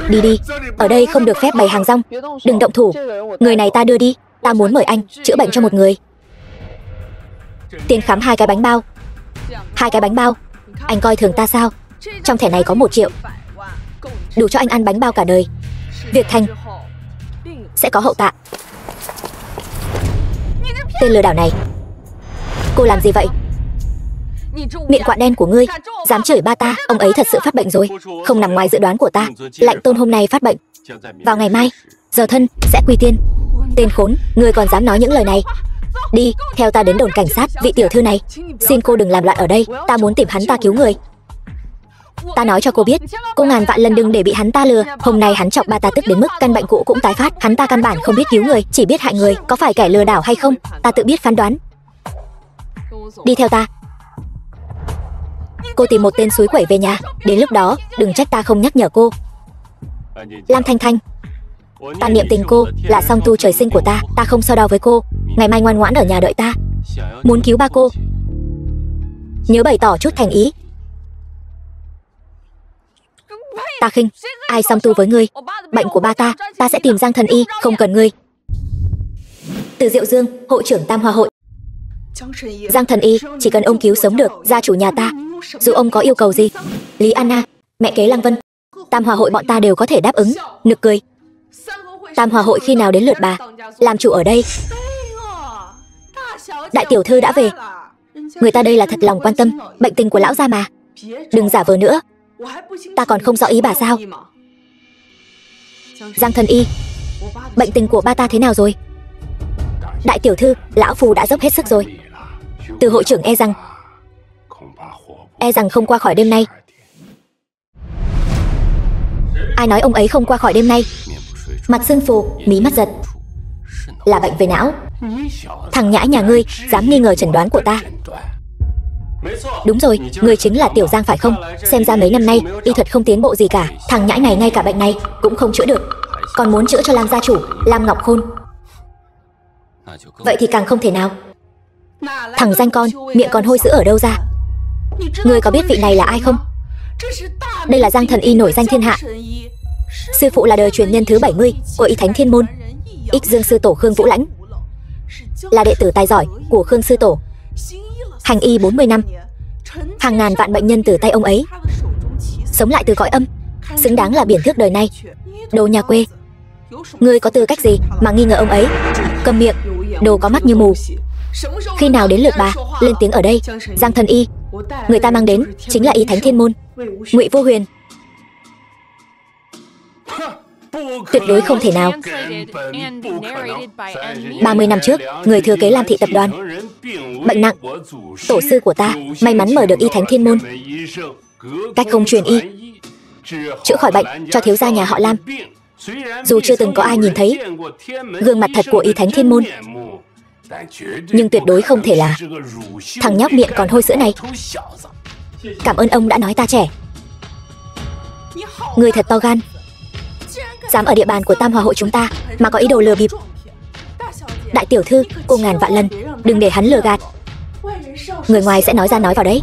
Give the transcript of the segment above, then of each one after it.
Đi đi, ở đây không được phép bày hàng rong. Đừng động thủ. Người này ta đưa đi. Ta muốn mời anh chữa bệnh cho một người. Tiền khám 2 cái bánh bao. 2 cái bánh bao. Anh coi thường ta sao? Trong thẻ này có 1 triệu, đủ cho anh ăn bánh bao cả đời. Việc thành, sẽ có hậu tạ. Tên lừa đảo này, cô làm gì vậy? Miệng quạ đen của ngươi dám chửi ba ta. Ông ấy thật sự phát bệnh rồi, không nằm ngoài dự đoán của ta. Lạnh Tôn hôm nay phát bệnh, vào ngày mai giờ thân sẽ quy tiên. Tên khốn, ngươi còn dám nói những lời này? Đi, theo ta đến đồn cảnh sát. Vị tiểu thư này, xin cô đừng làm loạn ở đây. Ta muốn tìm hắn ta cứu người. Ta nói cho cô biết, cô ngàn vạn lần đừng để bị hắn ta lừa. Hôm nay hắn chọc ba ta tức đến mức căn bệnh cũ cũng tái phát. Hắn ta căn bản không biết cứu người, chỉ biết hại người. Có phải kẻ lừa đảo hay không, ta tự biết phán đoán. Đi theo ta. Cô tìm một tên suối quẩy về nhà. Đến lúc đó, đừng trách ta không nhắc nhở cô. Lam Thanh Thanh, ta niệm tình cô là song tu trời sinh của ta. Ta không so đo với cô. Ngày mai ngoan ngoãn ở nhà đợi ta. Muốn cứu ba cô, nhớ bày tỏ chút thành ý. Ta khinh, ai song tu với ngươi? Bệnh của ba ta sẽ tìm Giang Thần Y, không cần ngươi. Từ Diệu Dương, hội trưởng Tam Hoa hội. Giang Thần Y, chỉ cần ông cứu sống được gia chủ nhà ta, dù ông có yêu cầu gì. Lý Anna, mẹ kế Lăng Vân, Tam Hoa hội bọn ta đều có thể đáp ứng. Nực cười. Tam Hoa hội khi nào đến lượt bà làm chủ ở đây? Đại tiểu thư đã về. Người ta đây là thật lòng quan tâm bệnh tình của lão gia mà. Đừng giả vờ nữa. Ta còn không rõ ý bà sao? Giang Thần Y, bệnh tình của ba ta thế nào rồi? Đại tiểu thư, lão phù đã dốc hết sức rồi. Từ hội trưởng e rằng không qua khỏi đêm nay. Ai nói ông ấy không qua khỏi đêm nay? Mặt sưng phù, mí mắt giật, là bệnh về não. Thằng nhãi nhà ngươi dám nghi ngờ chẩn đoán của ta. Đúng rồi, ngươi chính là Tiểu Giang phải không? Xem ra mấy năm nay y thuật không tiến bộ gì cả. Thằng nhãi này ngay cả bệnh này cũng không chữa được, còn muốn chữa cho Lam gia chủ Lam Ngọc Khôn. Vậy thì càng không thể nào. Thằng danh con, miệng còn hôi sữa ở đâu ra? Ngươi có biết vị này là ai không? Đây là Giang Thần Y nổi danh thiên hạ. Sư phụ là đời truyền nhân thứ 70 của Y Thánh Thiên Môn. Ích Dương sư tổ Khương Vũ Lãnh là đệ tử tài giỏi của Khương sư tổ. Hành y 40 năm, hàng ngàn vạn bệnh nhân từ tay ông ấy sống lại từ cõi âm, xứng đáng là biển thước đời nay. Đồ nhà quê, ngươi có tư cách gì mà nghi ngờ ông ấy? Cầm miệng, đồ có mắt như mù. Khi nào đến lượt bà lên tiếng ở đây? Giang Thần Y, người ta mang đến chính là Y Thánh Thiên Môn Ngụy Vô Huyền. Tuyệt đối không thể nào. 30 năm trước, người thừa kế Lam thị tập đoàn bệnh nặng. Tổ sư của ta may mắn mở được Y Thánh Thiên Môn, cách không truyền y, chữa khỏi bệnh cho thiếu gia nhà họ Lam. Dù chưa từng có ai nhìn thấy gương mặt thật của Y Thánh Thiên Môn, nhưng tuyệt đối không thể là thằng nhóc miệng còn hôi sữa này. Cảm ơn ông đã nói ta trẻ. Người thật to gan, dám ở địa bàn của Tam Hòa hội chúng ta mà có ý đồ lừa bịp. Đại tiểu thư, cô ngàn vạn lần đừng để hắn lừa gạt. Người ngoài sẽ nói ra nói vào đấy.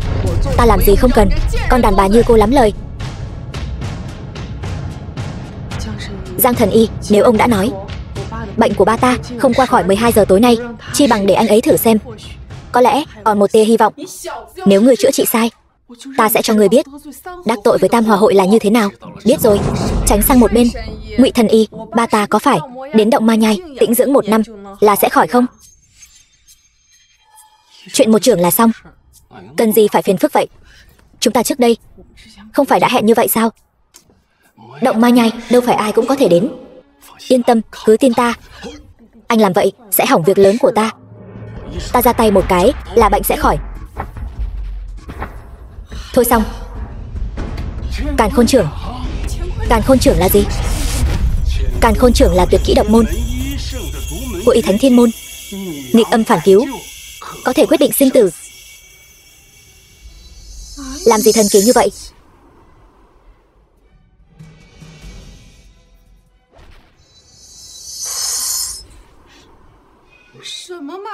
Ta làm gì không cần, con đàn bà như cô lắm lời. Giang Thần Y, nếu ông đã nói bệnh của ba ta không qua khỏi 12 giờ tối nay, chi bằng để anh ấy thử xem. Có lẽ còn một tia hy vọng. Nếu người chữa trị sai, ta sẽ cho người biết đắc tội với Tam Hòa hội là như thế nào. Biết rồi, tránh sang một bên. Ngụy Thần Y, ba ta có phải đến động Ma Nhai tĩnh dưỡng 1 năm là sẽ khỏi không? Chuyện một trưởng là xong, cần gì phải phiền phức vậy? Chúng ta trước đây không phải đã hẹn như vậy sao? Động Ma Nhai đâu phải ai cũng có thể đến. Yên tâm, cứ tin ta. Anh làm vậy sẽ hỏng việc lớn của ta. Ta ra tay một cái là bệnh sẽ khỏi. Thôi xong. Càn Khôn trưởng. Càn Khôn trưởng là gì? Càn Khôn trưởng là tuyệt kỹ độc môn của Y Thánh Thiên Môn. Nghịch âm phản cứu, có thể quyết định sinh tử. Làm gì thần kỳ như vậy?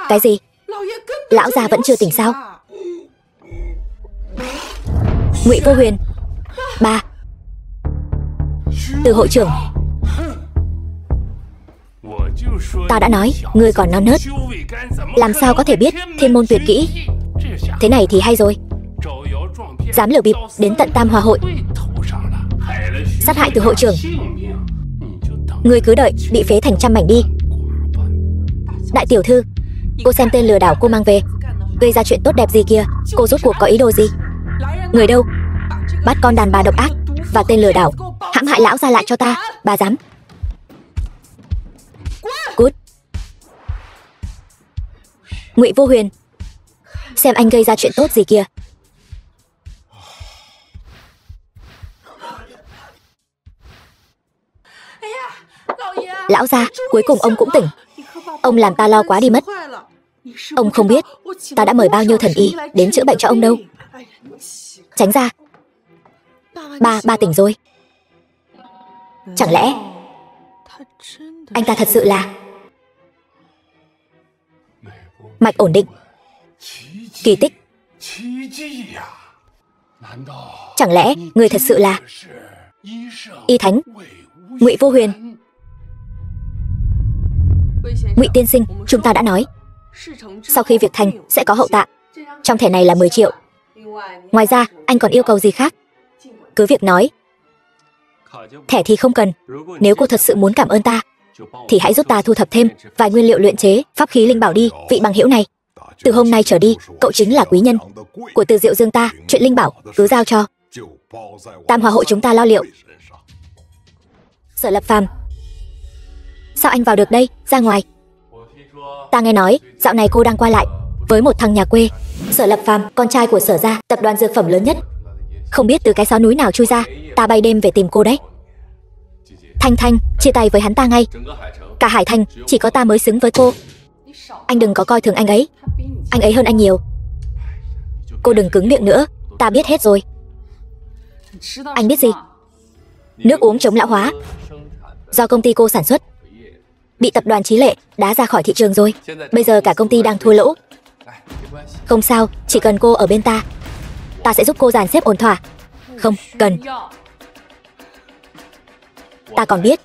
Cái gì? Lão già vẫn chưa tỉnh sao? Ngụy Vô Huyền, ba, Từ hội trưởng, ta đã nói, ngươi còn non nớt, làm sao có thể biết thiên môn tuyệt kỹ. Thế này thì hay rồi, dám lừa bịp đến tận Tam Hòa hội, sát hại Từ hội trưởng. Ngươi cứ đợi bị phế thành trăm mảnh đi. Đại tiểu thư, cô xem tên lừa đảo cô mang về, gây ra chuyện tốt đẹp gì kia, cô rốt cuộc có ý đồ gì? Người đâu? Bắt con đàn bà độc ác và tên lừa đảo hãm hại lão ra lại cho ta. Bà dám? Cút. Ngụy Vô Huyền, xem anh gây ra chuyện tốt gì kia. Lão gia, cuối cùng ông cũng tỉnh. Ông làm ta lo quá đi mất. Ông không biết ta đã mời bao nhiêu thần y đến chữa bệnh cho ông đâu. Tránh ra. Ba tỉnh rồi. Chẳng lẽ anh ta thật sự là mạch ổn định? Kỳ tích. Chẳng lẽ người thật sự là y thánh Ngụy Vô Huyền? Ngụy tiên sinh, chúng ta đã nói, sau khi việc thành sẽ có hậu tạ. Trong thẻ này là 10 triệu. Ngoài ra, anh còn yêu cầu gì khác? Cứ việc nói. Thẻ thì không cần. Nếu cô thật sự muốn cảm ơn ta, thì hãy giúp ta thu thập thêm vài nguyên liệu luyện chế pháp khí linh bảo đi, vị bằng hữu này. Từ hôm nay trở đi, cậu chính là quý nhân của Từ Diệu Dương ta. Chuyện linh bảo cứ giao cho Tam Hòa hội chúng ta lo liệu. Sở Lập Phàm, sao anh vào được đây? Ra ngoài. Ta nghe nói dạo này cô đang qua lại với một thằng nhà quê. Sở Lập Phàm, con trai của Sở gia, tập đoàn dược phẩm lớn nhất. Không biết từ cái xó núi nào chui ra, ta bay đêm về tìm cô đấy. Thanh Thanh, chia tay với hắn ta ngay. Cả Hải Thành chỉ có ta mới xứng với cô. Anh đừng có coi thường anh ấy hơn anh nhiều. Cô đừng cứng miệng nữa, ta biết hết rồi. Anh biết gì? Nước uống chống lão hóa do công ty cô sản xuất bị tập đoàn Chí Lệ đá ra khỏi thị trường rồi. Bây giờ cả công ty đang thua lỗ. Không sao, chỉ cần cô ở bên ta, ta sẽ giúp cô dàn xếp ổn thỏa. Không cần. Ta còn biết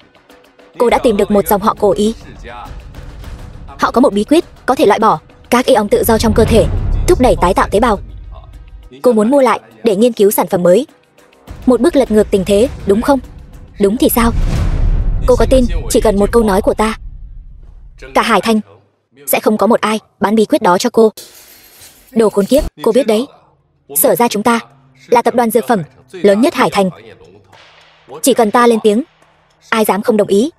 cô đã tìm được một dòng họ cổ Ý. Họ có một bí quyết có thể loại bỏ các ion tự do trong cơ thể, thúc đẩy tái tạo tế bào. Cô muốn mua lại để nghiên cứu sản phẩm mới. Một bước lật ngược tình thế, đúng không? Đúng thì sao? Cô có tin chỉ cần một câu nói của ta, cả Hải Thành sẽ không có một ai bán bí quyết đó cho cô? Đồ khốn kiếp, cô biết đấy, Sở gia chúng ta là tập đoàn dược phẩm lớn nhất Hải Thành. Chỉ cần ta lên tiếng, ai dám không đồng ý.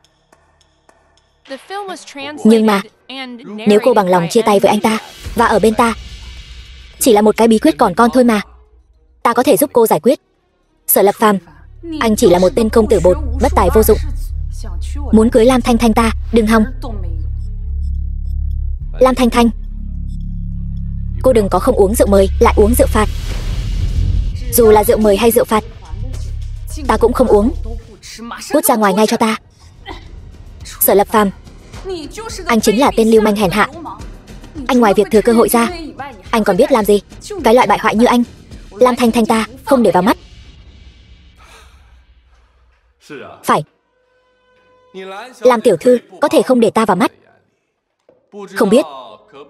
Nhưng mà nếu cô bằng lòng chia tay với anh ta và ở bên ta, chỉ là một cái bí quyết còn con thôi mà, ta có thể giúp cô giải quyết. Sở Lập Phàm, anh chỉ là một tên công tử bột bất tài vô dụng. Muốn cưới Lam Thanh Thanh ta, đừng hòng. Lam Thanh Thanh, cô đừng có không uống rượu mời lại uống rượu phạt. Dù là rượu mời hay rượu phạt, ta cũng không uống. Cút ra ngoài ngay cho ta. Sở Lập Phàm, anh chính là tên lưu manh hèn hạ. Anh ngoài việc thừa cơ hội ra, anh còn biết làm gì? Cái loại bại hoại như anh, Lam Thanh Thanh ta không để vào mắt. Phải, làm tiểu thư có thể không để ta vào mắt. Không biết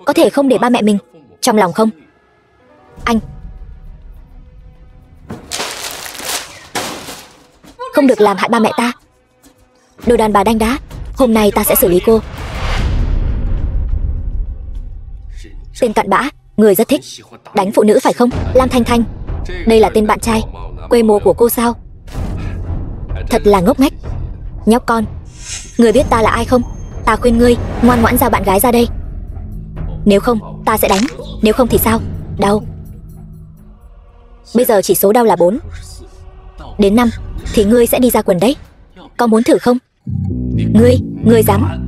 có thể không để ba mẹ mình trong lòng không? Anh không được làm hại ba mẹ ta. Đồ đàn bà đanh đá, hôm nay ta sẽ xử lý cô. Tên cặn bã, người rất thích đánh phụ nữ phải không? Lam Thanh Thanh, đây là tên bạn trai quê mùa của cô sao? Thật là ngốc nghếch. Nhóc con, người biết ta là ai không? Ta khuyên ngươi ngoan ngoãn giao bạn gái ra đây. Nếu không, ta sẽ đánh. Nếu không thì sao? Đau. Bây giờ chỉ số đau là 4. Đến 5 thì ngươi sẽ đi ra quần đấy. Có muốn thử không? Ngươi dám?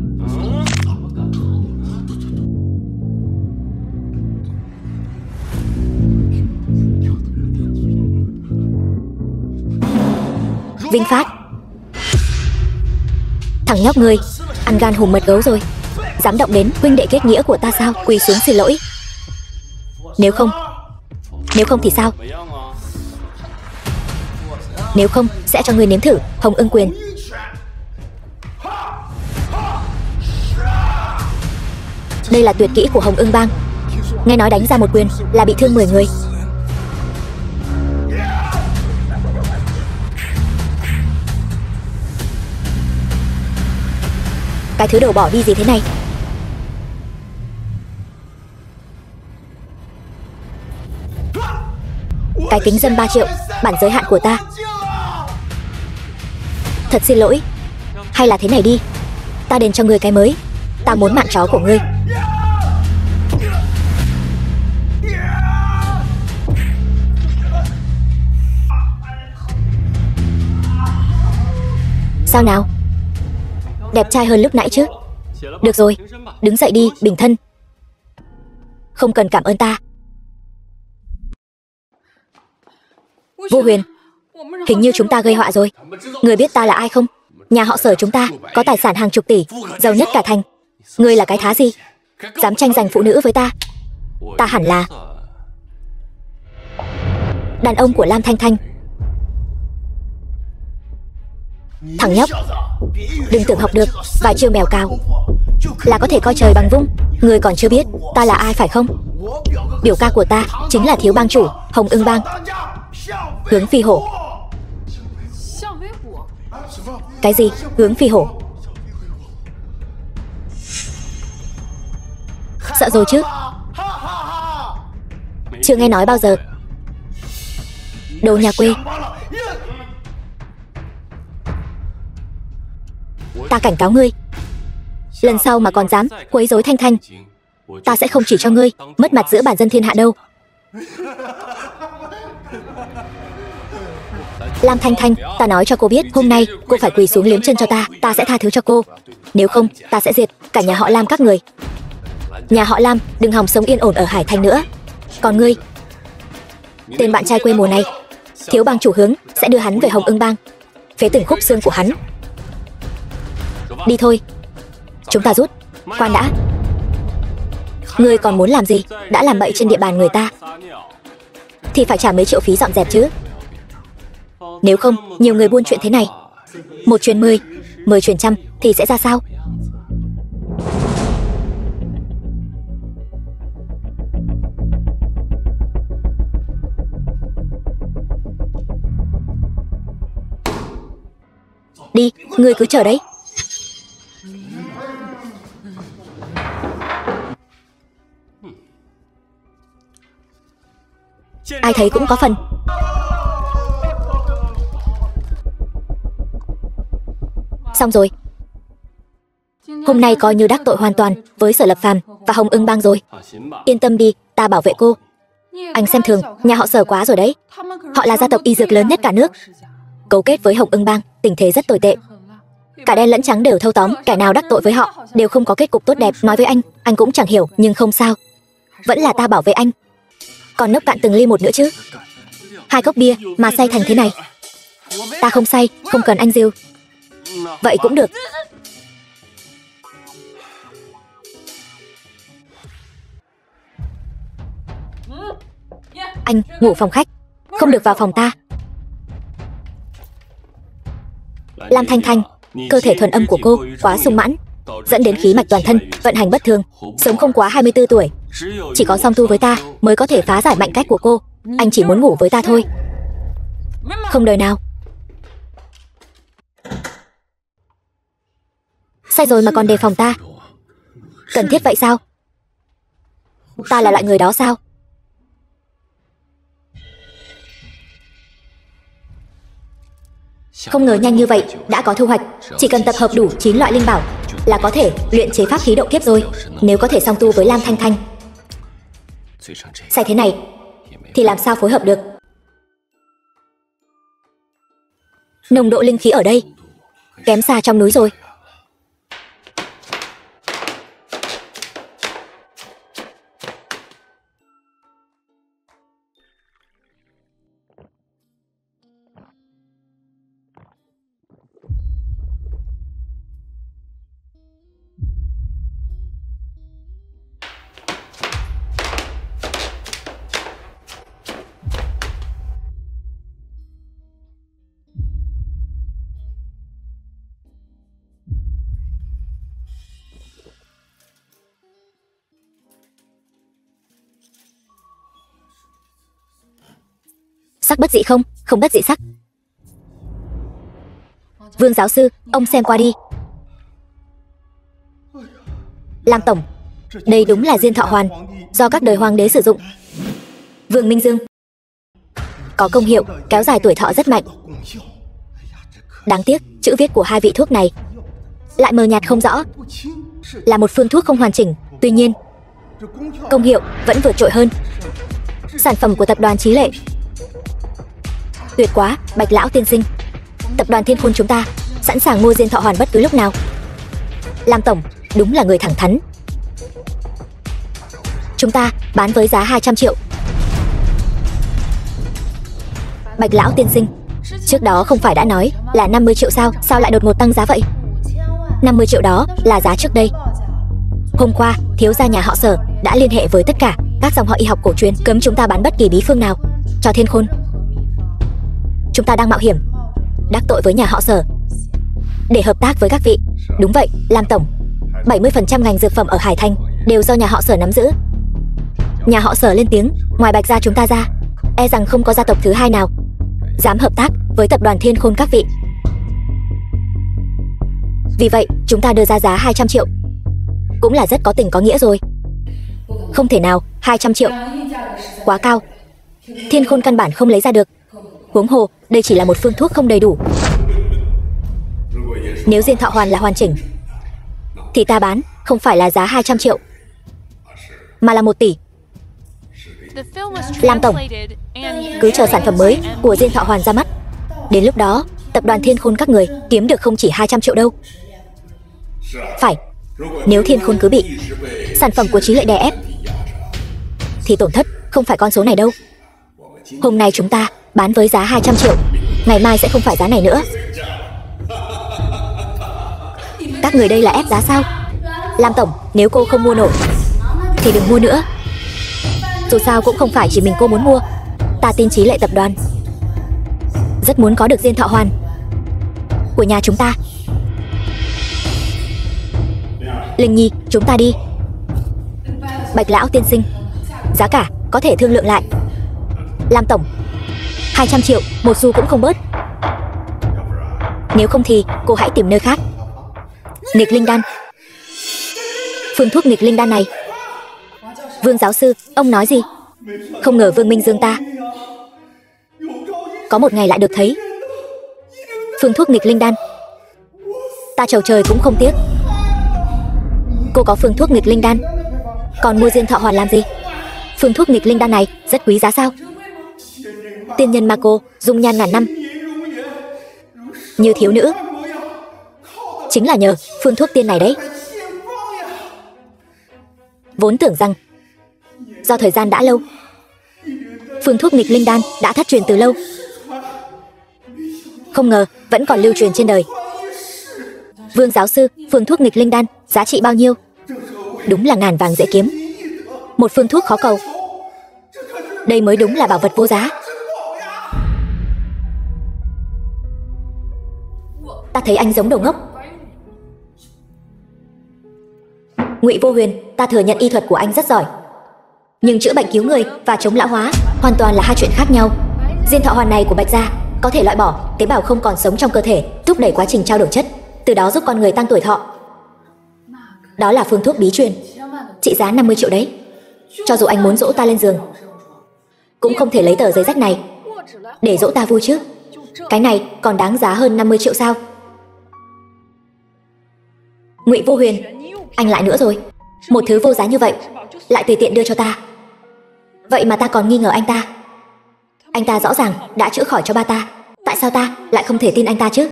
Vinh Phát, thằng nhóc ngươi ăn gan hùm mật gấu rồi, dám động đến huynh đệ kết nghĩa của ta sao? Quỳ xuống xin lỗi. Nếu không thì sao? Nếu không sẽ cho ngươi nếm thử Hồng Ưng Quyền. Đây là tuyệt kỹ của Hồng Ưng Bang. Nghe nói đánh ra một quyền là bị thương 10 người. Cái thứ đồ bỏ đi gì thế này? Cái kính dâm 3 triệu, bản giới hạn của ta. Thật xin lỗi. Hay là thế này đi, ta đền cho ngươi cái mới. Ta muốn mạng chó của ngươi. Sao nào? Đẹp trai hơn lúc nãy chứ? Được rồi, đứng dậy đi, bình thân. Không cần cảm ơn ta. Vô Huyền, hình như chúng ta gây họa rồi. Người biết ta là ai không? Nhà họ Sở chúng ta có tài sản hàng chục tỷ, giàu nhất cả thành. Ngươi là cái thá gì? Dám tranh giành phụ nữ với ta? Ta hẳn là đàn ông của Lam Thanh Thanh. Thằng nhóc, đừng tưởng học được vài chiêu mèo cào là có thể coi trời bằng vung. Ngươi còn chưa biết ta là ai phải không? Biểu ca của ta chính là thiếu bang chủ Hồng Ưng Bang, Hướng Phi Hổ. Cái gì? Hướng Phi Hổ? Sợ rồi chứ? Chưa nghe nói bao giờ. Đồ nhà quê. Ta cảnh cáo ngươi, lần sau mà còn dám quấy rối Thanh Thanh, ta sẽ không chỉ cho ngươi mất mặt giữa bản dân thiên hạ đâu. Lam Thanh Thanh, ta nói cho cô biết, hôm nay cô phải quỳ xuống liếm chân cho ta. Ta sẽ tha thứ cho cô. Nếu không, ta sẽ diệt cả nhà họ Lam các người. Nhà họ Lam đừng hòng sống yên ổn ở Hải Thành nữa. Còn ngươi, tên bạn trai quê mùa này, thiếu bang chủ Hướng sẽ đưa hắn về Hồng Ưng Bang, phế từng khúc xương của hắn. Đi thôi, chúng ta rút. Khoan đã, ngươi còn muốn làm gì? Đã làm bậy trên địa bàn người ta thì phải trả mấy triệu phí dọn dẹp chứ. Nếu không, nhiều người buôn chuyện thế này, 1 truyền 10, 10 truyền trăm thì sẽ ra sao? Đi, ngươi cứ chờ đấy. Ai thấy cũng có phần. Xong rồi. Hôm nay coi như đắc tội hoàn toàn với Sở Lập Phàm và Hồng Ưng Bang rồi. Yên tâm đi, ta bảo vệ cô. Anh xem thường nhà họ Sở quá rồi đấy. Họ là gia tộc y dược lớn nhất cả nước, cấu kết với Hồng Ưng Bang, tình thế rất tồi tệ. Cả đen lẫn trắng đều thâu tóm, kẻ nào đắc tội với họ đều không có kết cục tốt đẹp. Nói với anh cũng chẳng hiểu, nhưng không sao. Vẫn là ta bảo vệ anh. Còn nốc cạn từng ly một nữa chứ. 2 cốc bia mà say thành thế này. Ta không say, không cần anh dìu. Vậy cũng được. Anh ngủ phòng khách, không được vào phòng ta. Lam Thanh Thanh, cơ thể thuần âm của cô quá sung mãn, dẫn đến khí mạch toàn thân vận hành bất thường, sống không quá 24 tuổi. Chỉ có song tu với ta mới có thể phá giải mạnh cách của cô. Anh chỉ muốn ngủ với ta thôi, không đời nào. Sai rồi mà còn đề phòng ta, cần thiết vậy sao? Ta là loại người đó sao? Không ngờ nhanh như vậy đã có thu hoạch. Chỉ cần tập hợp đủ 9 loại linh bảo là có thể luyện chế pháp khí độ kiếp rồi. Nếu có thể song tu với Lam Thanh Thanh, say thế này thì làm sao phối hợp được. Nồng độ linh khí ở đây kém xa trong núi rồi. Sắc bất dị không? Không bất dị sắc. Vương giáo sư, ông xem qua đi. Lam tổng, đây đúng là diên thọ hoàn do các đời hoàng đế sử dụng. Vương Minh Dương, có công hiệu kéo dài tuổi thọ rất mạnh. Đáng tiếc chữ viết của hai vị thuốc này lại mờ nhạt không rõ, là một phương thuốc không hoàn chỉnh. Tuy nhiên công hiệu vẫn vượt trội hơn sản phẩm của tập đoàn Chí Lệ. Tuyệt quá, Bạch lão tiên sinh. Tập đoàn Thiên Khôn chúng ta sẵn sàng mua diên thọ hoàn bất cứ lúc nào. Lam tổng đúng là người thẳng thắn. Chúng ta bán với giá 200 triệu. Bạch lão tiên sinh, trước đó không phải đã nói là 50 triệu sao? Sao lại đột ngột tăng giá vậy? 50 triệu đó là giá trước đây. Hôm qua, thiếu gia nhà họ Sở đã liên hệ với tất cả các dòng họ y học cổ truyền, cấm chúng ta bán bất kỳ bí phương nào cho Thiên Khôn. Chúng ta đang mạo hiểm đắc tội với nhà họ Sở để hợp tác với các vị. Đúng vậy, Lam tổng, 70% ngành dược phẩm ở Hải Thành đều do nhà họ Sở nắm giữ. Nhà họ Sở lên tiếng, ngoài Bạch gia chúng ta ra, e rằng không có gia tộc thứ hai nào dám hợp tác với tập đoàn Thiên Khôn các vị. Vì vậy, chúng ta đưa ra giá 200 triệu. Cũng là rất có tình có nghĩa rồi. Không thể nào, 200 triệu quá cao. Thiên Khôn căn bản không lấy ra được. Huống hồ, đây chỉ là một phương thuốc không đầy đủ. Nếu diên thọ hoàn là hoàn chỉnh thì ta bán không phải là giá 200 triệu mà là 1 tỷ. Lam tổng, cứ chờ sản phẩm mới của diên thọ hoàn ra mắt. Đến lúc đó, tập đoàn Thiên Khôn các người kiếm được không chỉ 200 triệu đâu. Phải, nếu Thiên Khôn cứ bị sản phẩm của Chí Lệ đè ép thì tổn thất không phải con số này đâu. Hôm nay chúng ta bán với giá 200 triệu, ngày mai sẽ không phải giá này nữa. Các người đây là ép giá sao? Lam tổng, nếu cô không mua nổi thì đừng mua nữa. Dù sao cũng không phải chỉ mình cô muốn mua. Ta tin Chí Lệ tập đoàn rất muốn có được diên thọ hoàn của nhà chúng ta. Linh Nhi, chúng ta đi. Bạch lão tiên sinh, giá cả có thể thương lượng lại. Lam tổng, 200 triệu, một xu cũng không bớt. Nếu không thì cô hãy tìm nơi khác. Nghịch linh đan. Phương thuốc nghịch linh đan này. Vương giáo sư, ông nói gì? Không ngờ Vương Minh Dương ta có một ngày lại được thấy phương thuốc nghịch linh đan. Ta chầu trời cũng không tiếc. Cô có phương thuốc nghịch linh đan, còn mua diên thọ hoàn làm gì? Phương thuốc nghịch linh đan này rất quý giá sao? Tiên nhân ma cô, dung nhan ngàn năm, như thiếu nữ, chính là nhờ phương thuốc tiên này đấy. Vốn tưởng rằng do thời gian đã lâu, phương thuốc nghịch linh đan đã thất truyền từ lâu, không ngờ vẫn còn lưu truyền trên đời. Vương giáo sư, phương thuốc nghịch linh đan giá trị bao nhiêu? Đúng là ngàn vàng dễ kiếm, một phương thuốc khó cầu. Đây mới đúng là bảo vật vô giá. Ta thấy anh giống đồ ngốc. Ngụy Vô Huyền, ta thừa nhận y thuật của anh rất giỏi, nhưng chữa bệnh cứu người và chống lão hóa hoàn toàn là hai chuyện khác nhau. Diên thọ hoàn này của Bạch gia có thể loại bỏ tế bào không còn sống trong cơ thể, thúc đẩy quá trình trao đổi chất, từ đó giúp con người tăng tuổi thọ. Đó là phương thuốc bí truyền, trị giá 50 triệu đấy. Cho dù anh muốn dỗ ta lên giường, cũng không thể lấy tờ giấy rách này để dỗ ta vui chứ. Cái này còn đáng giá hơn 50 triệu sao? Ngụy Vô Huyền, anh lại nữa rồi. Một thứ vô giá như vậy lại tùy tiện đưa cho ta. Vậy mà ta còn nghi ngờ anh ta. Anh ta rõ ràng đã chữa khỏi cho ba ta. Tại sao ta lại không thể tin anh ta chứ?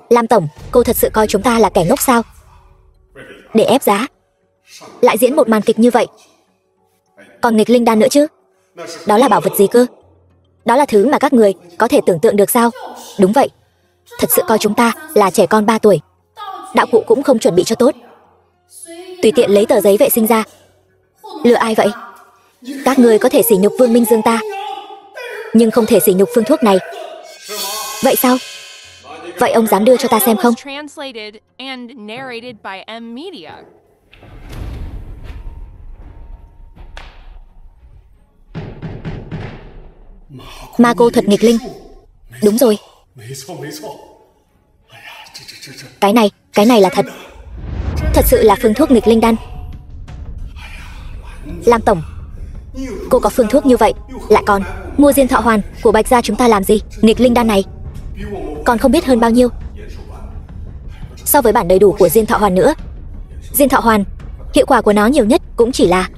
Lam tổng, cô thật sự coi chúng ta là kẻ ngốc sao? Để ép giá lại diễn một màn kịch như vậy. Còn nghịch linh đan nữa chứ? Đó là bảo vật gì cơ? Đó là thứ mà các người có thể tưởng tượng được sao? Đúng vậy, thật sự coi chúng ta là trẻ con 3 tuổi. Đạo cụ cũng không chuẩn bị cho tốt, tùy tiện lấy tờ giấy vệ sinh ra. Lừa ai vậy? Các người có thể sỉ nhục Vương Minh Dương ta, nhưng không thể sỉ nhục phương thuốc này. Vậy sao? Vậy ông dám đưa cho ta xem không? Ma cô thuật nghịch linh. Đúng rồi. Cái này là thật. Thật sự là phương thuốc nghịch linh đan. Lam tổng, cô có phương thuốc như vậy, lại còn mua diên thọ hoàn của Bạch gia chúng ta làm gì? Nghịch linh đan này còn không biết hơn bao nhiêu so với bản đầy đủ của diên thọ hoàn nữa. Diên thọ hoàn, hiệu quả của nó nhiều nhất cũng chỉ là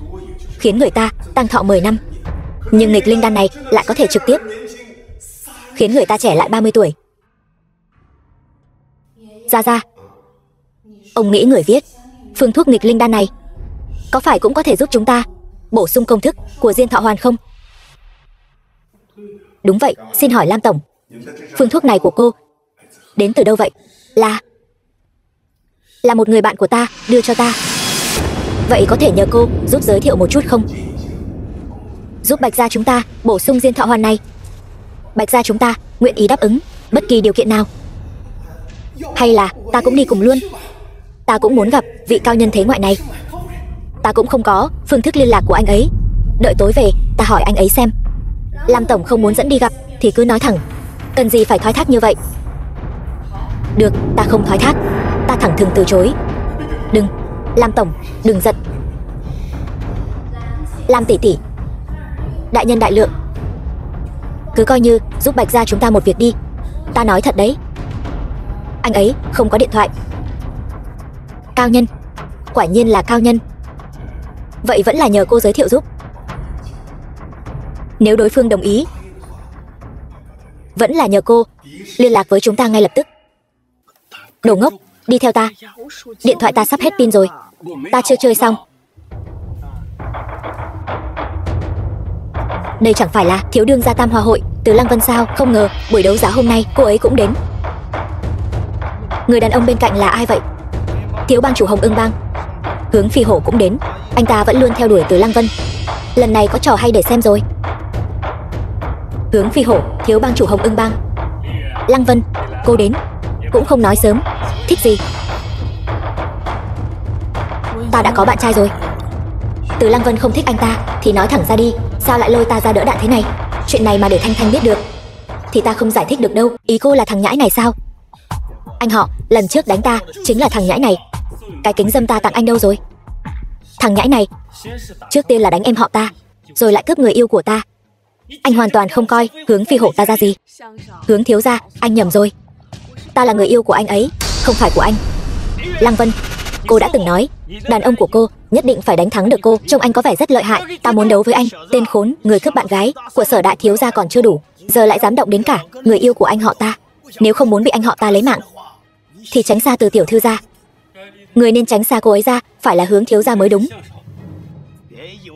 khiến người ta tăng thọ 10 năm. Nhưng nghịch linh đan này lại có thể trực tiếp khiến người ta trẻ lại 30 tuổi. Ra, ông nghĩ người viết phương thuốc nghịch linh đan này có phải cũng có thể giúp chúng ta bổ sung công thức của diên thọ hoàn không? Đúng vậy, xin hỏi Lam tổng, phương thuốc này của cô đến từ đâu vậy? Là một người bạn của ta đưa cho ta. Vậy có thể nhờ cô giúp giới thiệu một chút không? Giúp Bạch gia chúng ta bổ sung diên thọ hoàn này. Bạch gia chúng ta nguyện ý đáp ứng bất kỳ điều kiện nào. Hay là ta cũng đi cùng luôn? Ta cũng muốn gặp vị cao nhân thế ngoại này. Ta cũng không có phương thức liên lạc của anh ấy. Đợi tối về ta hỏi anh ấy xem. Lam tổng không muốn dẫn đi gặp thì cứ nói thẳng, cần gì phải thoái thác như vậy? Được, ta không thoái thác, ta thẳng thừng từ chối. Đừng, Lam tổng, đừng giận. Lam tỷ tỷ, đại nhân đại lượng, cứ coi như giúp Bạch gia chúng ta một việc đi. Ta nói thật đấy. Anh ấy không có điện thoại. Cao nhân, quả nhiên là cao nhân. Vậy vẫn là nhờ cô giới thiệu giúp. Nếu đối phương đồng ý, vẫn là nhờ cô liên lạc với chúng ta ngay lập tức. Đồ ngốc, đi theo ta. Điện thoại ta sắp hết pin rồi, ta chưa chơi xong. Đây chẳng phải là thiếu đương gia Tam Hòa hội Từ Lăng Vân sao? Không ngờ buổi đấu giá hôm nay cô ấy cũng đến. Người đàn ông bên cạnh là ai vậy? Thiếu bang chủ Hồng Ưng bang Hướng Phi Hổ cũng đến. Anh ta vẫn luôn theo đuổi Từ Lăng Vân. Lần này có trò hay để xem rồi. Hướng Phi Hổ, thiếu bang chủ Hồng Ưng bang. Lăng Vân, cô đến cũng không nói sớm. Thích gì? Ta đã có bạn trai rồi. Từ Lăng Vân không thích anh ta thì nói thẳng ra đi, sao lại lôi ta ra đỡ đạn thế này? Chuyện này mà để Thanh Thanh biết được thì ta không giải thích được đâu. Ý cô là thằng nhãi này sao? Anh họ lần trước đánh ta chính là thằng nhãi này. Cái kính dâm ta tặng anh đâu rồi? Thằng nhãi này trước tiên là đánh em họ ta, rồi lại cướp người yêu của ta. Anh hoàn toàn không coi Hướng Phi Hổ ta ra gì. Hướng thiếu gia, anh nhầm rồi. Ta là người yêu của anh ấy, không phải của anh. Lăng Vân, cô đã từng nói đàn ông của cô nhất định phải đánh thắng được cô. Trông anh có vẻ rất lợi hại, ta muốn đấu với anh. Tên khốn, người cướp bạn gái của Sở đại thiếu gia còn chưa đủ, giờ lại dám động đến cả người yêu của anh họ ta. Nếu không muốn bị anh họ ta lấy mạng thì tránh xa Từ tiểu thư ra. Người nên tránh xa cô ấy ra phải là Hướng thiếu gia mới đúng.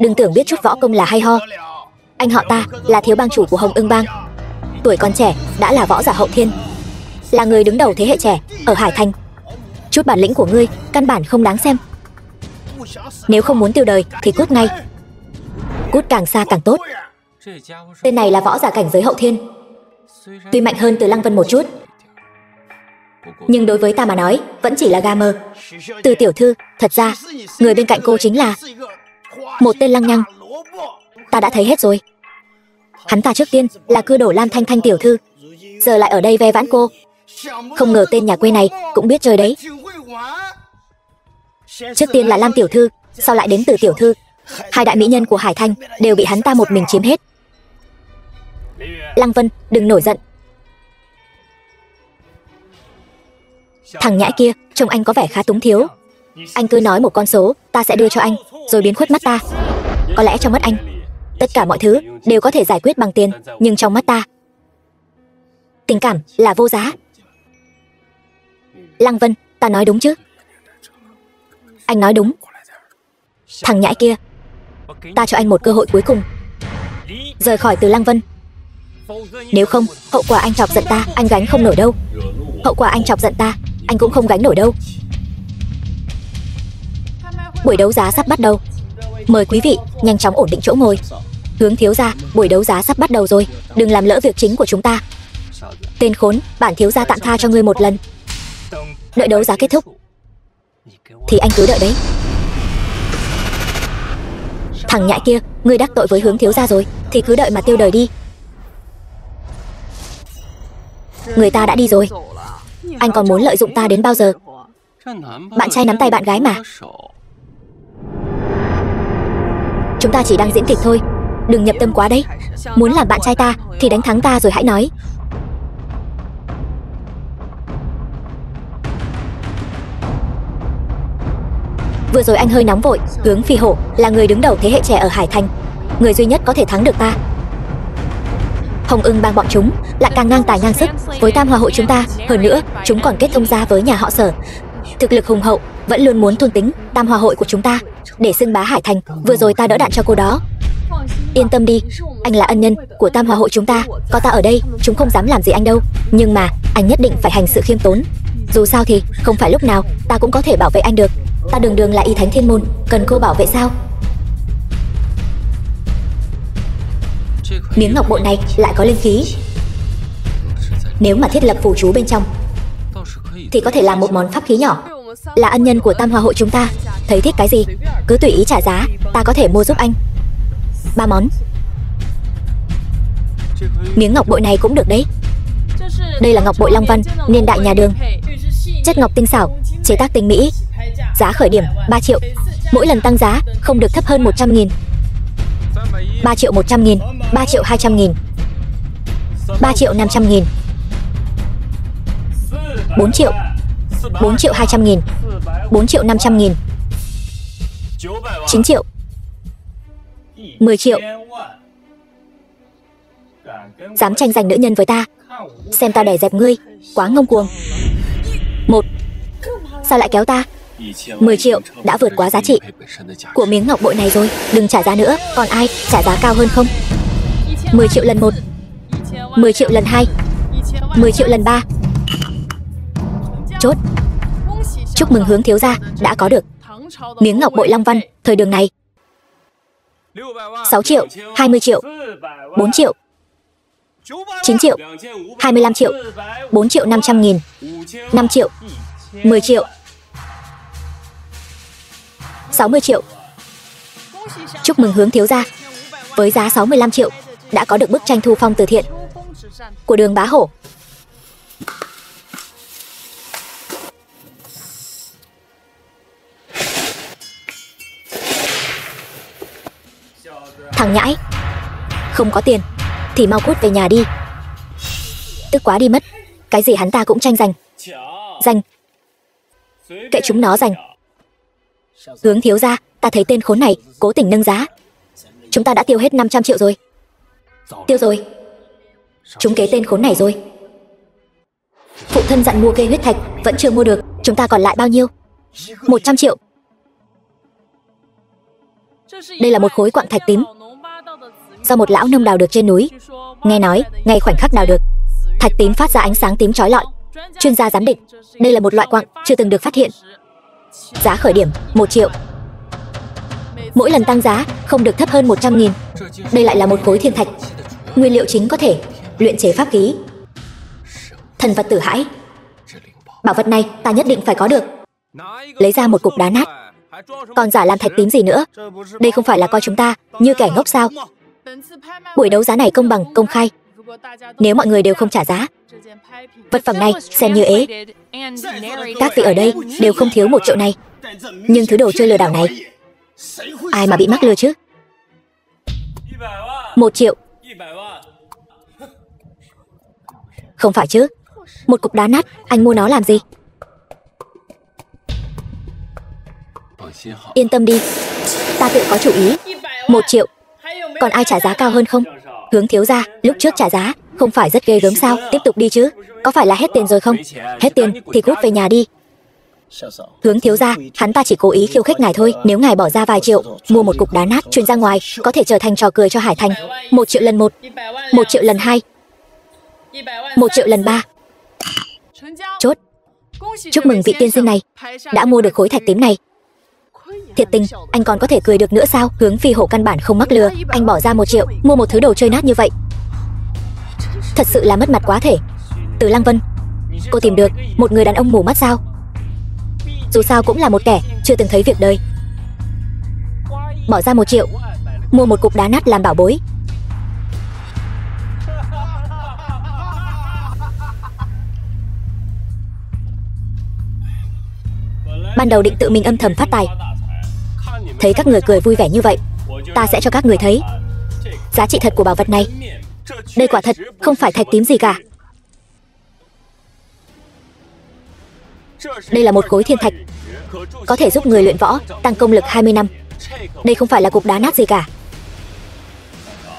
Đừng tưởng biết chút võ công là hay ho. Anh họ ta là thiếu bang chủ của Hồng Ưng bang, tuổi còn trẻ đã là võ giả hậu thiên, là người đứng đầu thế hệ trẻ ở Hải Thành. Chút bản lĩnh của ngươi căn bản không đáng xem. Nếu không muốn tiêu đời thì cút ngay. Cút càng xa càng tốt. Tên này là võ giả cảnh giới hậu thiên, tuy mạnh hơn Từ Lăng Vân một chút, nhưng đối với ta mà nói vẫn chỉ là gà mờ. Từ tiểu thư, thật ra người bên cạnh cô chính là một tên lăng nhăng. Ta đã thấy hết rồi. Hắn ta trước tiên là cưa đổ Lam Thanh Thanh tiểu thư, giờ lại ở đây ve vãn cô. Không ngờ tên nhà quê này cũng biết chơi đấy. Trước tiên là Lam tiểu thư, sau lại đến Từ tiểu thư. Hai đại mỹ nhân của Hải Thanh đều bị hắn ta một mình chiếm hết. Lăng Vân, đừng nổi giận. Thằng nhãi kia, trông anh có vẻ khá túng thiếu. Anh cứ nói một con số, ta sẽ đưa cho anh, rồi biến khuất mắt ta. Có lẽ trong mắt anh, tất cả mọi thứ đều có thể giải quyết bằng tiền, nhưng trong mắt ta, tình cảm là vô giá. Lăng Vân, ta nói đúng chứ? Anh nói đúng. Thằng nhãi kia, ta cho anh một cơ hội cuối cùng, rời khỏi Từ Lăng Vân. Nếu không, hậu quả anh chọc giận ta, anh gánh không nổi đâu. Hậu quả anh chọc giận ta, anh cũng không gánh nổi đâu. Buổi đấu giá sắp bắt đầu, mời quý vị nhanh chóng ổn định chỗ ngồi. Hướng thiếu gia, buổi đấu giá sắp bắt đầu rồi, đừng làm lỡ việc chính của chúng ta. Tên khốn, bản thiếu gia tạm tha cho ngươi một lần. Đợi đấu giá kết thúc thì anh cứ đợi đấy. Thằng nhãi kia, ngươi đắc tội với Hướng thiếu gia rồi thì cứ đợi mà tiêu đời đi. người ta đã đi rồi. Anh còn muốn lợi dụng ta đến bao giờ? Bạn trai nắm tay bạn gái mà. Chúng ta chỉ đang diễn kịch thôi, đừng nhập tâm quá đấy. Muốn làm bạn trai ta thì đánh thắng ta rồi hãy nói. Vừa rồi anh hơi nóng vội. Hướng Phi Hổ là người đứng đầu thế hệ trẻ ở Hải Thành, người duy nhất có thể thắng được ta. Hồng Ưng Bang bọn chúng lại càng ngang tài ngang sức với Tam Hòa hội chúng ta. Hơn nữa, chúng còn kết thông gia với nhà họ Sở, thực lực hùng hậu, vẫn luôn muốn thôn tính Tam Hòa hội của chúng ta để xưng bá Hải Thành. Vừa rồi ta đỡ đạn cho cô đó. Yên tâm đi, anh là ân nhân của Tam Hòa hội chúng ta, có ta ở đây, chúng không dám làm gì anh đâu. Nhưng mà anh nhất định phải hành sự khiêm tốn. Dù sao thì không phải lúc nào ta cũng có thể bảo vệ anh được. Ta đường đường là Y Thánh Thiên Môn, cần cô bảo vệ sao? Miếng ngọc bội này lại có linh khí. Nếu mà thiết lập phù chú bên trong thì có thể làm một món pháp khí nhỏ. Là ân nhân của Tam Hòa hội chúng ta, thấy thích cái gì cứ tùy ý trả giá, ta có thể mua giúp anh 3 món. Miếng ngọc bội này cũng được đấy. Đây là ngọc bội Long Văn, niên đại nhà Đường, chất ngọc tinh xảo, chế tác tinh mỹ. Giá khởi điểm 3 triệu, mỗi lần tăng giá không được thấp hơn 100.000. 3 triệu 100.000, 3 triệu 200.000, 3 triệu 500.000, 4 triệu, 4 triệu 200.000, 4 triệu 500.000, 9 triệu, 10 triệu. Dám tranh giành nữ nhân với ta, xem ta đè dẹp ngươi, quá ngông cuồng. 1. Sao lại kéo ta? 10 triệu đã vượt quá giá trị của miếng ngọc bội này rồi, đừng trả giá nữa. Còn ai trả giá cao hơn không? 10 triệu lần 1, 10 triệu lần 2, 10 triệu lần 3. Chốt. Chúc mừng Hướng thiếu gia đã có được miếng ngọc bội Long Văn thời Đường này. 6 triệu, 20 triệu, 4 triệu, 9 triệu, 25 triệu, 4 triệu 500.000, 5 triệu, 10 triệu, 60 triệu. Chúc mừng Hướng thiếu gia, với giá 65 triệu đã có được bức tranh thu phong từ thiện của Đường Bá Hổ. Thằng nhãi, không có tiền thì mau cút về nhà đi. Tức quá đi mất, cái gì hắn ta cũng tranh giành. Giành, kệ chúng nó giành. Hướng thiếu gia, ta thấy tên khốn này cố tình nâng giá. Chúng ta đã tiêu hết 500 triệu rồi. Tiêu rồi. Chúng kế tên khốn này rồi. Phụ thân dặn mua cây huyết thạch vẫn chưa mua được. Chúng ta còn lại bao nhiêu? 100 triệu. Đây là một khối quặng thạch tím do một lão nông đào được trên núi. Nghe nói ngay khoảnh khắc đào được, thạch tím phát ra ánh sáng tím chói lọi. Chuyên gia giám định đây là một loại quặng chưa từng được phát hiện. Giá khởi điểm 1 triệu, mỗi lần tăng giá không được thấp hơn 100.000. Đây lại là một khối thiên thạch, nguyên liệu chính có thể luyện chế pháp khí. Thần vật Tử Hãi, bảo vật này ta nhất định phải có được. Lấy ra một cục đá nát, còn giả làm thạch tím gì nữa? Đây không phải là coi chúng ta như kẻ ngốc sao? Buổi đấu giá này công bằng, công khai. Nếu mọi người đều không trả giá, vật phẩm này xem như ế. Các vị ở đây đều không thiếu 1 triệu này, nhưng thứ đồ chơi lừa đảo này, ai mà bị mắc lừa chứ? 1 triệu. Không phải chứ? Một cục đá nát, anh mua nó làm gì? Yên tâm đi, ta tự có chủ ý. 1 triệu. Còn ai trả giá cao hơn không? Hướng thiếu gia, lúc trước trả giá không phải rất ghê gớm sao? Tiếp tục đi chứ. Có phải là hết tiền rồi không? Hết tiền thì cút về nhà đi. Hướng thiếu gia, hắn ta chỉ cố ý khiêu khích ngài thôi. Nếu ngài bỏ ra vài triệu mua một cục đá nát truyền ra ngoài, có thể trở thành trò cười cho Hải Thành. 1 triệu lần 1, 1 triệu lần 2, 1 triệu lần 3. Chốt. Chúc mừng vị tiên sinh này đã mua được khối thạch tím này. Thiệt tình, anh còn có thể cười được nữa sao? Hướng Phi Hổ căn bản không mắc lừa. Anh bỏ ra 1 triệu mua một thứ đồ chơi nát như vậy, thật sự là mất mặt quá thể. Từ Lăng Vân, cô tìm được một người đàn ông mù mắt sao? Dù sao cũng là một kẻ chưa từng thấy việc đời. Bỏ ra 1 triệu mua một cục đá nát làm bảo bối. ban đầu định tự mình âm thầm phát tài. Thấy các người cười vui vẻ như vậy, ta sẽ cho các người thấy giá trị thật của bảo vật này. Đây quả thật không phải thạch tím gì cả. Đây là một khối thiên thạch, có thể giúp người luyện võ tăng công lực 20 năm. Đây không phải là cục đá nát gì cả.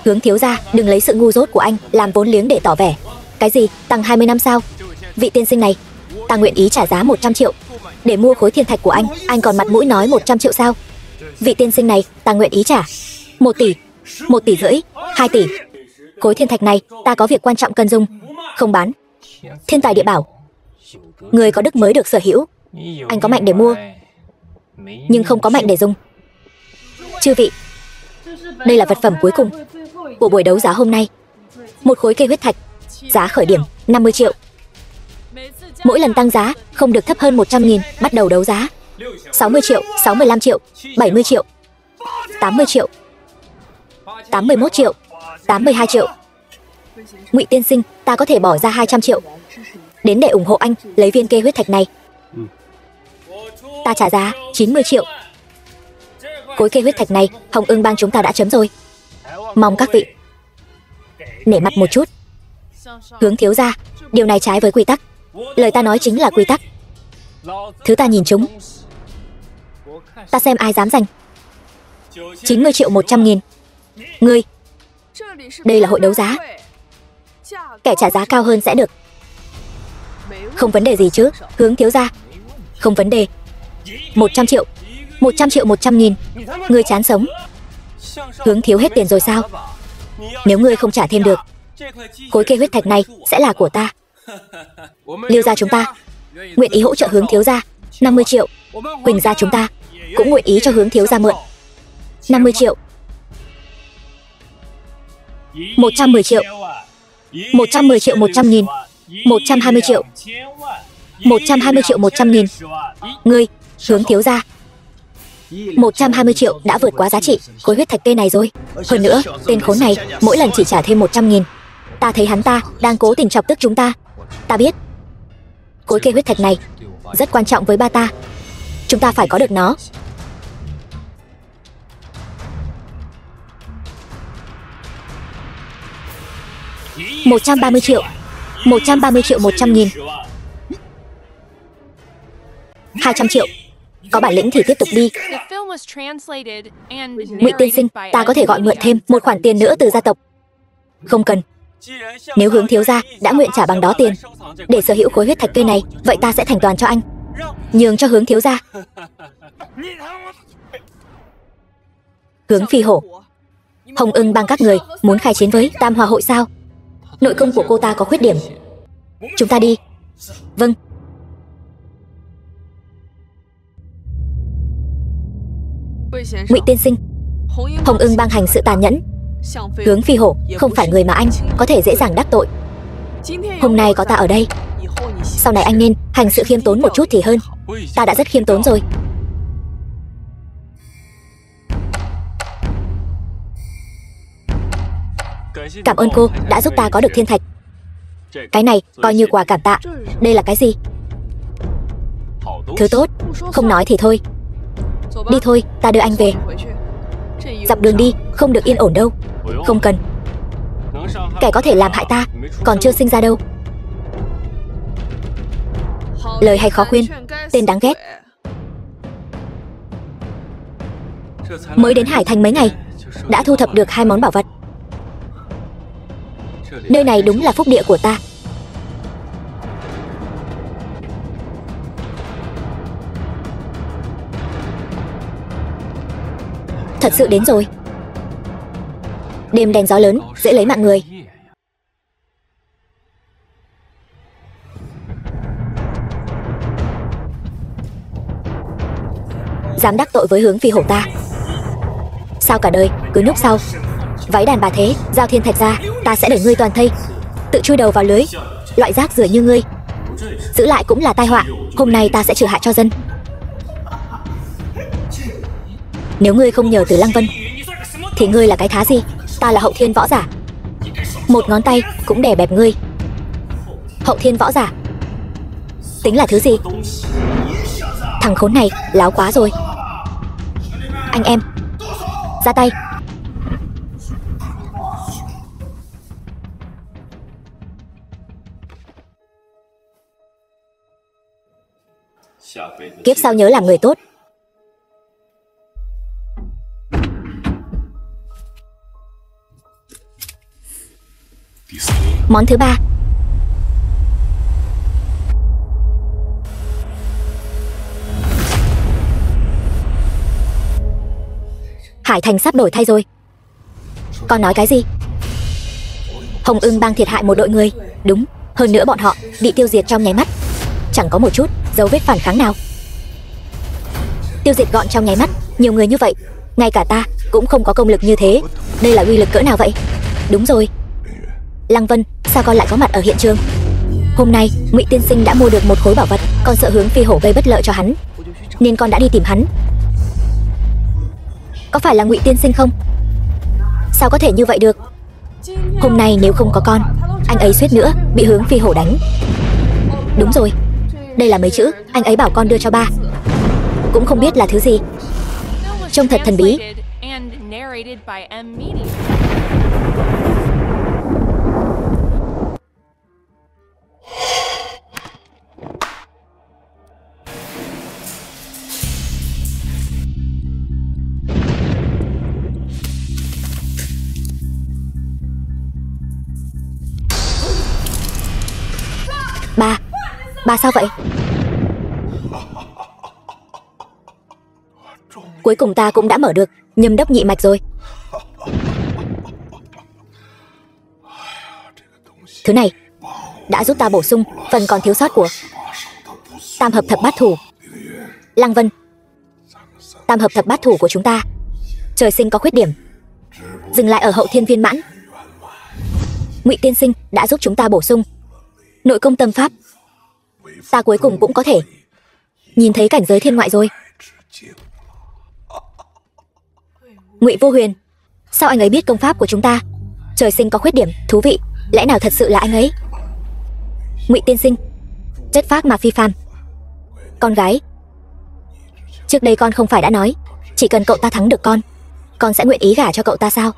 Hướng thiếu gia, đừng lấy sự ngu dốt của anh làm vốn liếng để tỏ vẻ. Cái gì, tăng 20 năm sao? Vị tiên sinh này, ta nguyện ý trả giá 100 triệu để mua khối thiên thạch của anh còn mặt mũi nói 100 triệu sao? Vị tiên sinh này, ta nguyện ý trả 1 tỷ, 1 tỷ rưỡi, 2 tỷ. Khối thiên thạch này, ta có việc quan trọng cần dùng, không bán. Thiên tài địa bảo, người có đức mới được sở hữu. Anh có mạnh để mua, nhưng không có mạnh để dùng. Chư vị, đây là vật phẩm cuối cùng của buổi đấu giá hôm nay. Một khối cây huyết thạch, giá khởi điểm 50 triệu. Mỗi lần tăng giá không được thấp hơn 100.000. Bắt đầu đấu giá 60 triệu, 65 triệu, 70 triệu, 80 triệu, 81 triệu, 82 triệu. Ngụy tiên sinh, ta có thể bỏ ra 200 triệu đến để ủng hộ anh lấy viên cây huyết thạch này. Ta trả giá 90 triệu. Khối cây huyết thạch này Hồng Ưng bang chúng ta đã chấm rồi. Mong các vị nể mặt một chút. Hướng thiếu gia, điều này trái với quy tắc. Lời ta nói chính là quy tắc. Thứ ta nhìn chúng, ta xem ai dám giành. 90 triệu 100.000. Ngươi, đây là hội đấu giá, kẻ trả giá cao hơn sẽ được. Không vấn đề gì chứ, Hướng thiếu gia? Không vấn đề. 100 triệu, 100 triệu 100.000. Ngươi chán sống. Hướng thiếu hết tiền rồi sao? Nếu ngươi không trả thêm được, khối cây huyết thạch này sẽ là của ta. Lưu gia chúng ta nguyện ý hỗ trợ Hướng thiếu gia 50 triệu. Quỳnh gia chúng ta cũng nguyện ý cho Hướng thiếu gia mượn 50 triệu. 110 triệu, 110 triệu 100.000, 120 triệu, 120 triệu 100.000. Ngươi, Hướng thiếu gia, 120 triệu đã vượt quá giá trị khối huyết thạch cây này rồi. Hơn nữa, tên khốn này mỗi lần chỉ trả thêm 100.000. Ta thấy hắn ta đang cố tình chọc tức chúng ta. Ta biết khối cây huyết thạch này rất quan trọng với ba ta. Chúng ta phải có được nó. Một 130 triệu, 130 triệu 100.000, 200 triệu. Có bản lĩnh thì tiếp tục đi. Ngụy tiên sinh, ta có thể gọi mượn thêm một khoản tiền nữa từ gia tộc. Không cần. Nếu Hướng thiếu gia đã nguyện trả bằng đó tiền để sở hữu khối huyết thạch cây này, vậy ta sẽ thành toàn cho anh, nhường cho Hướng thiếu gia. Hướng phi hổ, Hồng Ưng bang các người muốn khai chiến với Tam Hòa hội sao? Nội công của cô ta có khuyết điểm. Chúng ta đi. Vâng. Ngụy tiên sinh, Hồng Ưng bang hành sự tàn nhẫn. Hướng phi hổ không phải người mà anh có thể dễ dàng đắc tội. Hôm nay có ta ở đây, sau này anh nên hành sự khiêm tốn một chút thì hơn. Ta đã rất khiêm tốn rồi. Cảm ơn cô đã giúp ta có được thiên thạch. Cái này coi như quà cảm tạ. Đây là cái gì? Thứ tốt, không nói thì thôi. Đi thôi, ta đưa anh về. Dọc đường đi không được yên ổn đâu. Không cần. Kẻ có thể làm hại ta còn chưa sinh ra đâu. Lời hay khó khuyên, tên đáng ghét. Mới đến Hải Thành mấy ngày đã thu thập được 2 món bảo vật. Nơi này đúng là phúc địa của ta. Thật sự đến rồi. Đêm đèn gió lớn dễ lấy mạng người. Dám đắc tội với Hướng phi hổ ta, sao cả đời cứ núp sau váy đàn bà thế? Giao thiên thạch ra, ta sẽ để ngươi toàn thây, tự chui đầu vào lưới. Loại rác rưởi như ngươi giữ lại cũng là tai họa. Hôm nay ta sẽ trừ hại cho dân. Nếu ngươi không nhờ Từ Lăng Vân thì ngươi là cái thá gì? Ta là hậu thiên võ giả, một ngón tay cũng đè bẹp ngươi. Hậu thiên võ giả tính là thứ gì? Thằng khốn này láo quá rồi. Anh em, ra tay. Kiếp sau nhớ làm người tốt. Món thứ ba. Hải Thành sắp đổi thay rồi. Con nói cái gì? Hồng Ưng bang thiệt hại một đội người. Đúng, hơn nữa bọn họ bị tiêu diệt trong nháy mắt, chẳng có một chút dấu vết phản kháng nào. Tiêu diệt gọn trong nháy mắt, nhiều người như vậy, ngay cả ta cũng không có công lực như thế. Đây là uy lực cỡ nào vậy? Đúng rồi, Lăng Vân, sao con lại có mặt ở hiện trường? Hôm nay Ngụy tiên sinh đã mua được một khối bảo vật, con sợ Hướng Phi Hổ gây bất lợi cho hắn, nên con đã đi tìm hắn. Có phải là Ngụy tiên sinh không? Sao có thể như vậy được? Hôm nay nếu không có con, anh ấy suýt nữa bị Hướng Phi Hổ đánh. Đúng rồi, đây là mấy chữ anh ấy bảo con đưa cho ba, cũng không biết là thứ gì, trông thật thần bí. Ba sao vậy? Cuối cùng ta cũng đã mở được Nhâm Đốc nhị mạch rồi. Thứ này đã giúp ta bổ sung phần còn thiếu sót của Tam hợp thập bát thủ. Lăng Vân, Tam hợp thập bát thủ của chúng ta trời sinh có khuyết điểm, dừng lại ở hậu thiên viên mãn. Ngụy tiên sinh đã giúp chúng ta bổ sung nội công tâm pháp, ta cuối cùng cũng có thể nhìn thấy cảnh giới thiên ngoại rồi. Ngụy Vô Huyền, sao anh ấy biết công pháp của chúng ta trời sinh có khuyết điểm? Thú vị, lẽ nào thật sự là anh ấy? Ngụy tiên sinh, chất phác mà phi phàm. Con gái, trước đây con không phải đã nói chỉ cần cậu ta thắng được con sẽ nguyện ý gả cho cậu ta sao?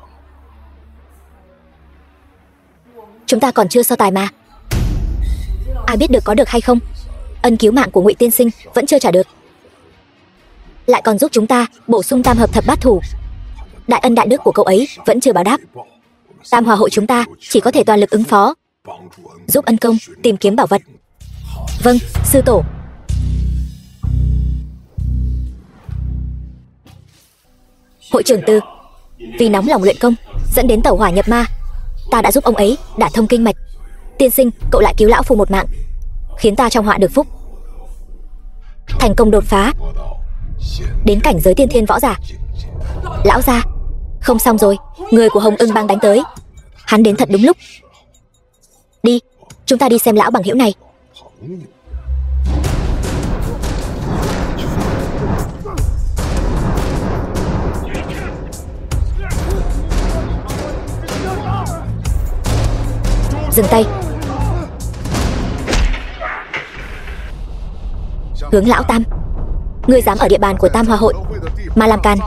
Chúng ta còn chưa so tài mà, ai biết được có được hay không. Ân cứu mạng của Ngụy tiên sinh vẫn chưa trả được, lại còn giúp chúng ta bổ sung tam hợp thập bát thủ. Đại ân đại đức của cậu ấy vẫn chưa báo đáp. Tam hòa hội chúng ta chỉ có thể toàn lực ứng phó, giúp ân công tìm kiếm bảo vật. Vâng, sư tổ. Hội trưởng Tư, vì nóng lòng luyện công dẫn đến tẩu hỏa nhập ma, ta đã giúp ông ấy đả thông kinh mạch. Tiên sinh, cậu lại cứu lão phu một mạng, khiến ta trong họa được phúc, thành công đột phá đến cảnh giới tiên thiên võ giả. Lão gia, không xong rồi, người của Hồng Ưng bang đánh tới. Hắn đến thật đúng lúc. Đi, chúng ta đi xem lão bằng hữu này. Dừng tay. Hướng lão Tam, ngươi dám ở địa bàn của Tam Hoa hội mà làm càn.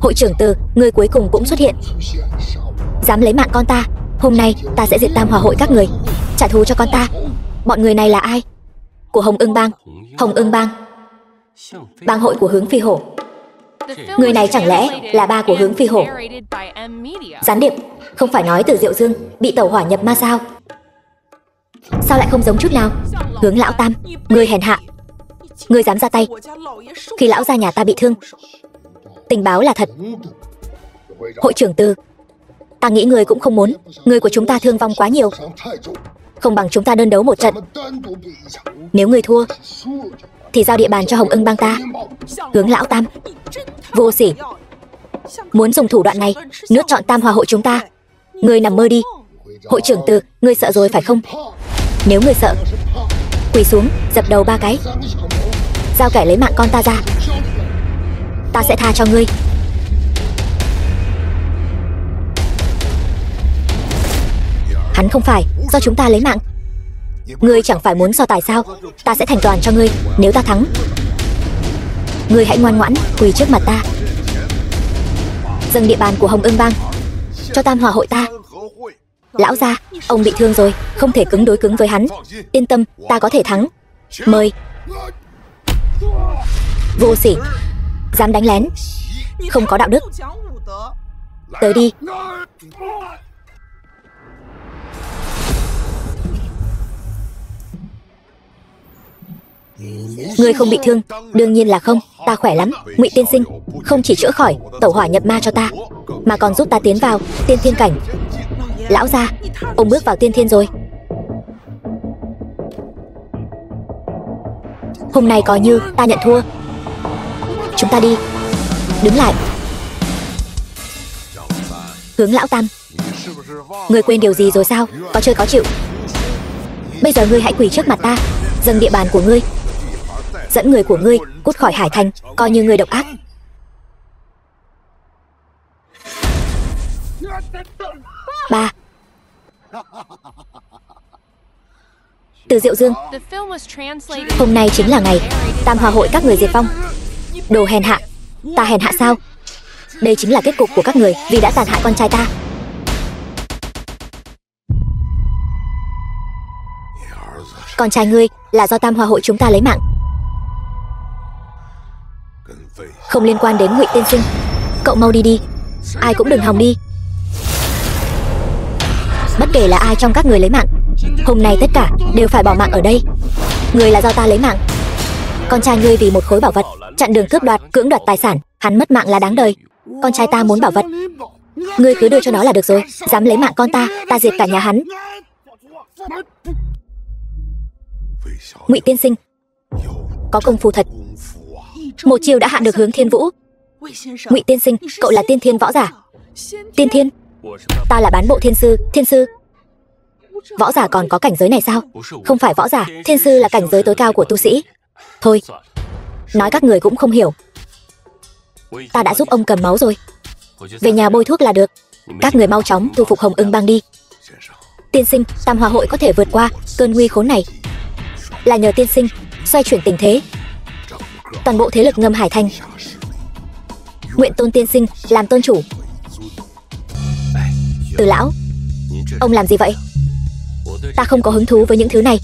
Hội trưởng Từ, ngươi cuối cùng cũng xuất hiện, dám lấy mạng con ta. Hôm nay ta sẽ diệt Tam Hòa hội các người, trả thù cho con ta. Bọn người này là ai? Của Hồng Ưng bang. Hồng Ưng bang, bang hội của Hướng Phi Hổ. Người này chẳng lẽ là ba của Hướng Phi Hổ? Gián điệp, không phải nói Từ Diệu Dương bị tẩu hỏa nhập ma sao? Sao lại không giống chút nào? Hướng lão Tam, ngươi hèn hạ, ngươi dám ra tay khi lão gia nhà ta bị thương. Tình báo là thật. Hội trưởng Từ, ta nghĩ ngươi cũng không muốn người của chúng ta thương vong quá nhiều, không bằng chúng ta đơn đấu một trận. Nếu ngươi thua thì giao địa bàn cho Hồng Ưng bang ta. Hướng lão Tam, vô sỉ, muốn dùng thủ đoạn này nuốt trọn Tam Hòa hội chúng ta. Ngươi nằm mơ đi. Hội trưởng Từ, ngươi sợ rồi phải không? Nếu ngươi sợ, quỳ xuống dập đầu 3 cái, giao kẻ lấy mạng con ta ra, ta sẽ tha cho ngươi. Hắn không phải do chúng ta lấy mạng, Ngươi chẳng phải muốn so tài sao? Ta sẽ thành toàn cho ngươi nếu ta thắng. Ngươi hãy ngoan ngoãn quỳ trước mặt ta, dâng địa bàn của Hồng Ưng Bang cho Tam Hòa hội ta. Lão gia, ông bị thương rồi, không thể cứng đối cứng với hắn. Yên tâm, ta có thể thắng. Mời. Vô sỉ, dám đánh lén, không có đạo đức. Tới đi. Ngươi không bị thương? Đương nhiên là không, ta khỏe lắm. Ngụy tiên sinh, không chỉ chữa khỏi tẩu hỏa nhập ma cho ta, mà còn giúp ta tiến vào tiên thiên cảnh. Lão gia, ông bước vào tiên thiên rồi. Hôm nay coi như ta nhận thua. Chúng ta đi. Đứng lại. Hướng lão tam, ngươi quên điều gì rồi sao? Có chơi có chịu. Bây giờ ngươi hãy quỳ trước mặt ta, dâng địa bàn của ngươi, dẫn người của ngươi cút khỏi Hải Thành, coi như ngươi độc ác. Ba. Từ Diệu Dương, hôm nay chính là ngày Tam Hòa hội các người diệt vong. Đồ hèn hạ. Ta hèn hạ sao? Đây chính là kết cục của các người vì đã tàn hại con trai ta. Con trai ngươi là do Tam Hòa hội chúng ta lấy mạng, không liên quan đến Ngụy tiên sinh. Cậu mau đi đi, ai cũng đừng hòng đi. Bất kể là ai trong các người lấy mạng, hôm nay tất cả đều phải bỏ mạng ở đây. Người là do ta lấy mạng. Con trai ngươi vì một khối bảo vật chặn đường cướp đoạt, cưỡng đoạt tài sản, hắn mất mạng là đáng đời. Con trai ta muốn bảo vật, ngươi cứ đưa cho nó là được rồi. Dám lấy mạng con ta, ta diệt cả nhà hắn. Ngụy tiên sinh, có công phu thật, một chiều đã hạ được Hướng Thiên Vũ. Ngụy tiên sinh, cậu là tiên thiên võ giả. Tiên thiên? Ta là bán bộ thiên sư. Thiên sư? Võ giả còn có cảnh giới này sao? Không phải võ giả, thiên sư là cảnh giới tối cao của tu sĩ. Thôi, nói các người cũng không hiểu. Ta đã giúp ông cầm máu rồi, về nhà bôi thuốc là được. Các người mau chóng thu phục Hồng Ưng Bang đi. Tiên sinh, Tam Hòa hội có thể vượt qua cơn nguy khốn này là nhờ tiên sinh xoay chuyển tình thế. Toàn bộ thế lực ngầm Hải Thành nguyện tôn tiên sinh làm tôn chủ. Từ lão, ông làm gì vậy? Ta không có hứng thú với những thứ này.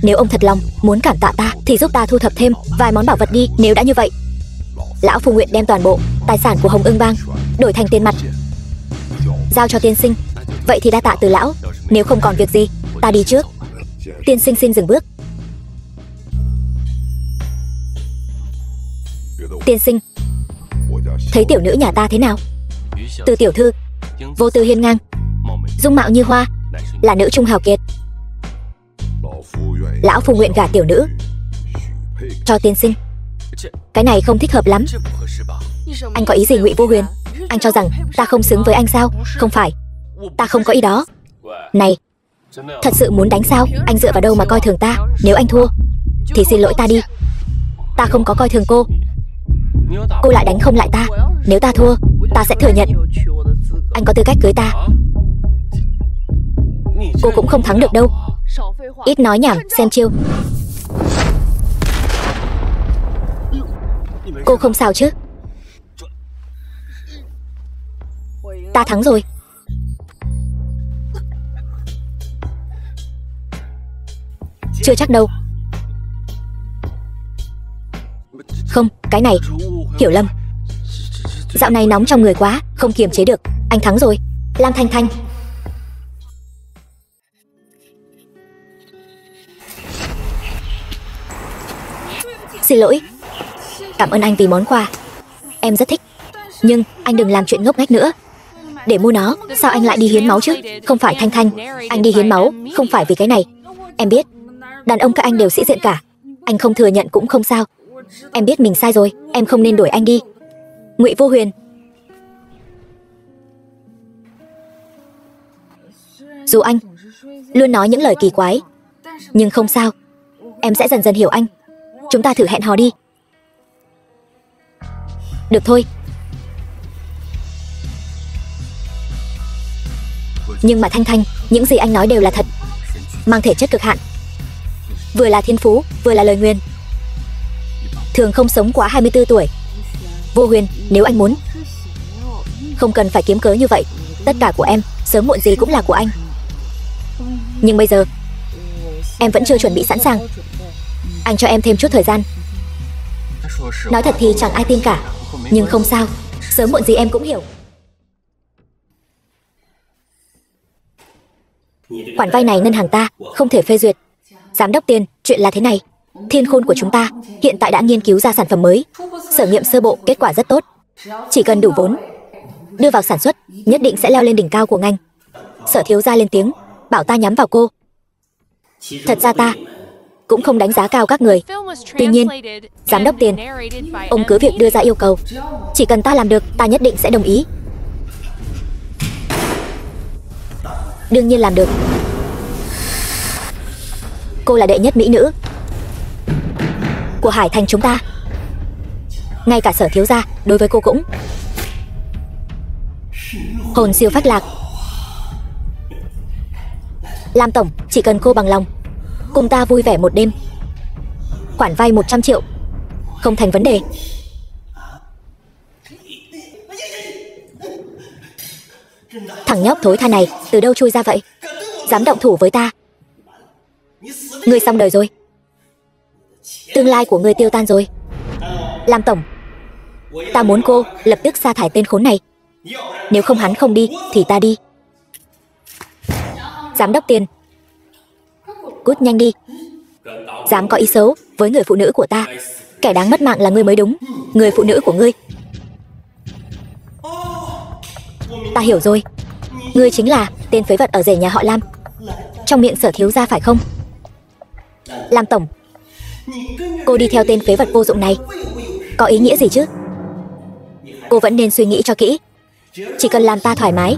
Nếu ông thật lòng muốn cảm tạ ta thì giúp ta thu thập thêm vài món bảo vật đi. Nếu đã như vậy, lão phu nguyện đem toàn bộ tài sản của Hồng Ưng Bang đổi thành tiền mặt giao cho tiên sinh. Vậy thì đa tạ Từ lão, nếu không còn việc gì, ta đi trước. Tiên sinh xin dừng bước. Tiên sinh, thấy tiểu nữ nhà ta thế nào? Từ tiểu thư, vô tư hiên ngang, dung mạo như hoa, là nữ trung hào kiệt. Lão phu nguyện gả tiểu nữ cho tiên sinh. Cái này không thích hợp lắm. Anh có ý gì Ngụy Vô Huyền? Anh cho rằng ta không xứng với anh sao? Không phải, ta không có ý đó. Này, thật sự muốn đánh sao? Anh dựa vào đâu mà coi thường ta? Nếu anh thua thì xin lỗi ta đi. Ta không có coi thường cô. Cô lại đánh không lại ta. Nếu ta thua, ta sẽ thừa nhận anh có tư cách cưới ta. Cô cũng không thắng được đâu. Ít nói nhảm, xem chiêu. Cô không sao chứ? Ta thắng rồi. Chưa chắc đâu. Không, cái này hiểu lầm. Dạo này nóng trong người quá, không kiềm chế được. Anh thắng rồi. Lam Thanh Thanh. Xin lỗi. Cảm ơn anh vì món quà. Em rất thích. Nhưng anh đừng làm chuyện ngốc nghếch nữa. Để mua nó, sao anh lại đi hiến máu chứ? Không phải Thanh Thanh, anh đi hiến máu không phải vì cái này. Em biết, đàn ông các anh đều sĩ diện cả. Anh không thừa nhận cũng không sao. Em biết mình sai rồi, em không nên đuổi anh đi. Ngụy Vô Huyền. Dù anh luôn nói những lời kỳ quái, nhưng không sao, em sẽ dần dần hiểu anh. Chúng ta thử hẹn hò đi. Được thôi. Nhưng mà Thanh Thanh, những gì anh nói đều là thật. mang thể chất cực hạn, vừa là thiên phú, vừa là lời nguyền, thường không sống quá 24 tuổi. Vô Huyền, nếu anh muốn, không cần phải kiếm cớ như vậy. Tất cả của em, sớm muộn gì cũng là của anh. Nhưng bây giờ, em vẫn chưa chuẩn bị sẵn sàng. Anh cho em thêm chút thời gian. Nói thật thì chẳng ai tin cả, nhưng không sao, sớm muộn gì em cũng hiểu. Khoản vay này ngân hàng ta không thể phê duyệt. Giám đốc Tiền, chuyện là thế này. Thiên Khôn của chúng ta hiện tại đã nghiên cứu ra sản phẩm mới, sở nghiệm sơ bộ kết quả rất tốt. Chỉ cần đủ vốn, đưa vào sản xuất, nhất định sẽ leo lên đỉnh cao của ngành. Sở thiếu gia lên tiếng, bảo ta nhắm vào cô. Thật ra ta cũng không đánh giá cao các người. Tuy nhiên, giám đốc Tiền, ông cứ việc đưa ra yêu cầu, chỉ cần ta làm được, ta nhất định sẽ đồng ý. Đương nhiên làm được. Cô là đệ nhất mỹ nữ của Hải Thành chúng ta. Ngay cả sở thiếu gia đối với cô cũng hồn siêu phách lạc. Lam tổng, chỉ cần cô bằng lòng cùng ta vui vẻ một đêm, khoản vay 100 triệu không thành vấn đề. Thằng nhóc thối tha này từ đâu chui ra vậy? Dám động thủ với ta, ngươi xong đời rồi. Tương lai của ngươi tiêu tan rồi. Lam tổng, ta muốn cô lập tức sa thải tên khốn này. Nếu không hắn không đi thì ta đi. Giám đốc Tiền, cút nhanh đi. Dám có ý xấu với người phụ nữ của ta, kẻ đáng mất mạng là ngươi mới đúng. Người phụ nữ của ngươi. Ta hiểu rồi, ngươi chính là tên phế vật ở rể nhà họ Lam, trong miệng sở thiếu gia phải không? Lam tổng, cô đi theo tên phế vật vô dụng này có ý nghĩa gì chứ? Cô vẫn nên suy nghĩ cho kỹ. Chỉ cần làm ta thoải mái,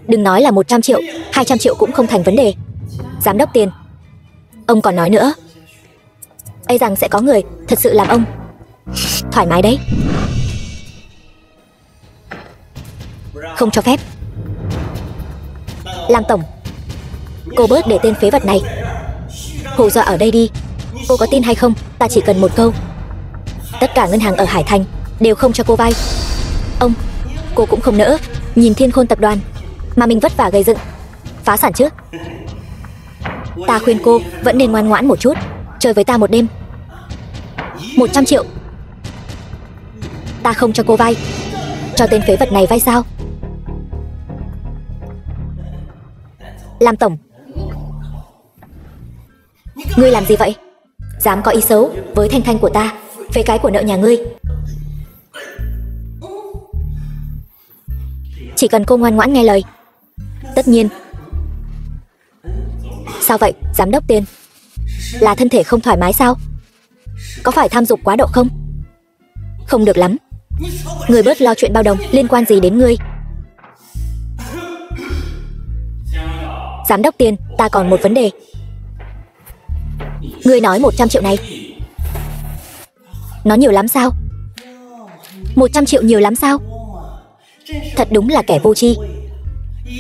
đừng nói là 100 triệu, 200 triệu cũng không thành vấn đề. Giám đốc Tiền, ông còn nói nữa ấy rằng sẽ có người thật sự làm ông thoải mái đấy. Không cho phép. Lam tổng, cô bớt để tên phế vật này hù dọa ở đây đi. Cô có tin hay không, ta chỉ cần một câu, tất cả ngân hàng ở Hải Thành đều không cho cô vay. Ông, cô cũng không nỡ nhìn Thiên Khôn tập đoàn mà mình vất vả gây dựng phá sản chứ. Ta khuyên cô vẫn nên ngoan ngoãn một chút, chơi với ta một đêm. 100 triệu ta không cho cô vay, cho tên phế vật này vay sao? Lam tổng, ngươi làm gì vậy? Dám có ý xấu với Thanh Thanh của ta, phế cái của nợ nhà ngươi. Chỉ cần cô ngoan ngoãn nghe lời, tất nhiên. Sao vậy, giám đốc Tiền? Là thân thể không thoải mái sao? Có phải tham dục quá độ không? Không được lắm. Ngươi bớt lo chuyện bao đồng, liên quan gì đến ngươi? Giám đốc Tiền, ta còn một vấn đề. Ngươi nói 100 triệu này nó nhiều lắm sao? 100 triệu nhiều lắm sao? Thật đúng là kẻ vô tri.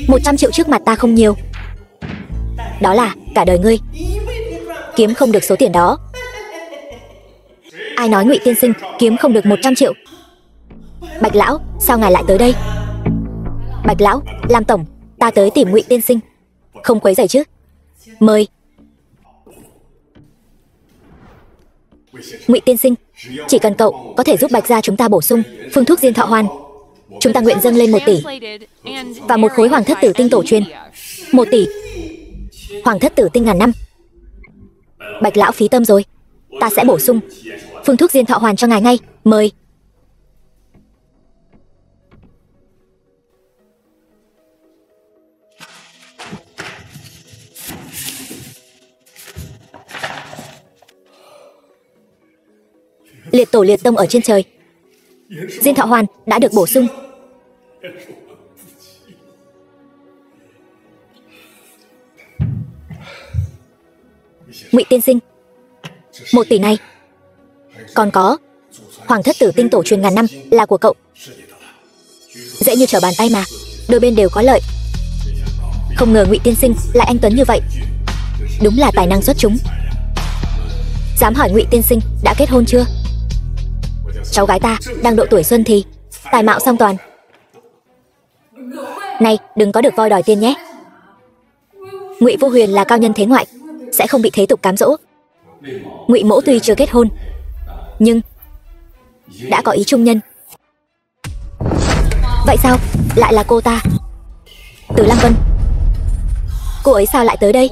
100 triệu trước mặt ta không nhiều, đó là cả đời ngươi kiếm không được số tiền đó. Ai nói Ngụy tiên sinh kiếm không được 100 triệu? Bạch lão, sao ngài lại tới đây? Bạch lão, Lam tổng, ta tới tìm Ngụy tiên sinh, không quấy rầy chứ? Mời. Ngụy tiên sinh, chỉ cần cậu có thể giúp Bạch gia chúng ta bổ sung phương thuốc diên thọ hoàn, chúng ta nguyện dâng lên 1 tỷ và một khối hoàng thất tử tinh tổ truyền. 1 tỷ hoàng thất tử tinh ngàn năm. Bạch lão phí tâm rồi, ta sẽ bổ sung phương thuốc diên thọ hoàn cho ngài ngay. Mời. Liệt tổ liệt tông ở trên trời, diên thọ hoàn đã được bổ sung. Ngụy tiên sinh, 1 tỷ này còn có hoàng thất tử tinh tổ truyền ngàn năm là của cậu. Dễ như trở bàn tay mà, đôi bên đều có lợi. Không ngờ Ngụy tiên sinh lại anh tuấn như vậy. Đúng là tài năng xuất chúng. Dám hỏi Ngụy tiên sinh đã kết hôn chưa? Cháu gái ta đang độ tuổi xuân thì tài mạo song toàn. Này, đừng có được voi đòi tiên nhé. Ngụy Vô Huyền là cao nhân thế ngoại, sẽ không bị thế tục cám dỗ. Ngụy mỗ tuy chưa kết hôn, nhưng đã có ý trung nhân. Vậy sao lại là cô ta? Từ Lăng Vân. Cô ấy sao lại tới đây?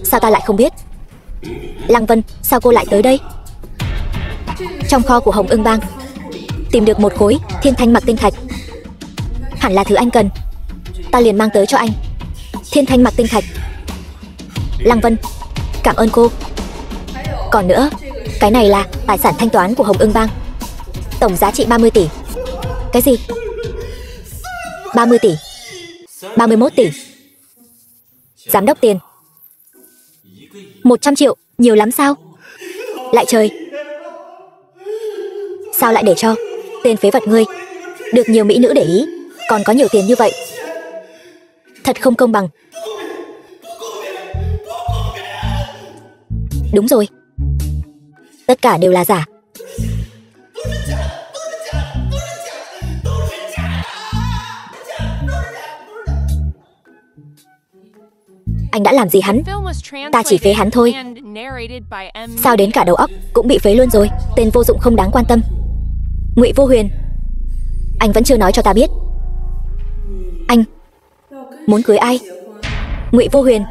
Sao ta lại không biết? Lăng Vân, sao cô lại tới đây? Trong kho của Hồng Ưng Bang tìm được một khối thiên thanh mặc tinh thạch, hẳn là thứ anh cần. Ta liền mang tới cho anh. Thiên thanh mặc tinh thạch. Lăng Vân, cảm ơn cô. Còn nữa, cái này là tài sản thanh toán của Hồng Ưng Bang, tổng giá trị 30 tỷ. Cái gì? 30 tỷ? 31 tỷ. Giám đốc tiền. 100 triệu, nhiều lắm sao? Lại trời, sao lại để cho tên phế vật ngươi được nhiều mỹ nữ để ý, còn có nhiều tiền như vậy? Thật không công bằng. Đúng rồi, tất cả đều là giả. Anh đã làm gì hắn? Ta chỉ phế hắn thôi. Sao đến cả đầu óc cũng bị phế luôn rồi? Tên vô dụng không đáng quan tâm. Ngụy Vô Huyền, anh vẫn chưa nói cho ta biết anh muốn cưới ai? Ngụy Vô Huyền,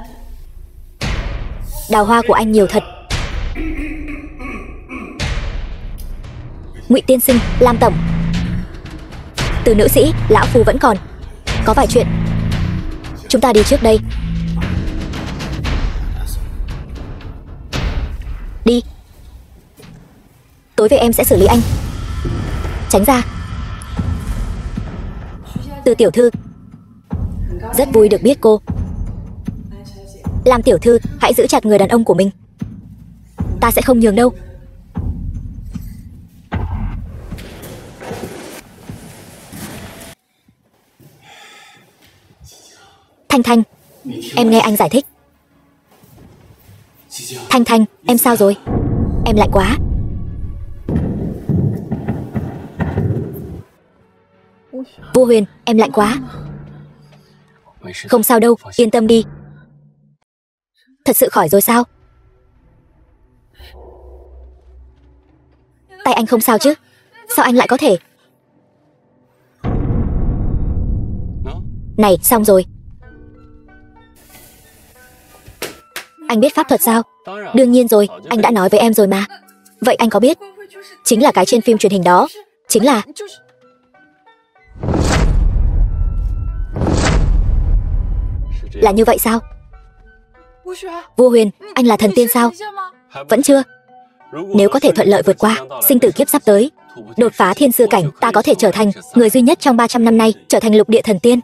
đào hoa của anh nhiều thật. Ngụy tiên sinh, Lam tổng. Từ nữ sĩ, lão phu vẫn còn có vài chuyện. Chúng ta đi trước đây. Đi. Tối về em sẽ xử lý anh. Tránh ra. Từ tiểu thư, rất vui được biết cô. Lam tiểu thư, hãy giữ chặt người đàn ông của mình. Ta sẽ không nhường đâu. Thanh Thanh, em nghe anh giải thích. Thanh Thanh, em sao rồi? Em lạnh quá. Vô Huyền, em lạnh quá. Không sao đâu, yên tâm đi. Thật sự khỏi rồi sao? Tay anh không sao chứ? Sao anh lại có thể? Này, xong rồi. Anh biết pháp thuật sao? Đương nhiên rồi, anh đã nói với em rồi mà. Vậy anh có biết chính là cái trên phim truyền hình đó? Chính là... Là như vậy sao? Vô Huyền, anh là thần tiên sao? Vẫn chưa. Nếu có thể thuận lợi vượt qua sinh tử kiếp sắp tới, đột phá thiên sư cảnh, ta có thể trở thành người duy nhất trong 300 năm nay trở thành lục địa thần tiên.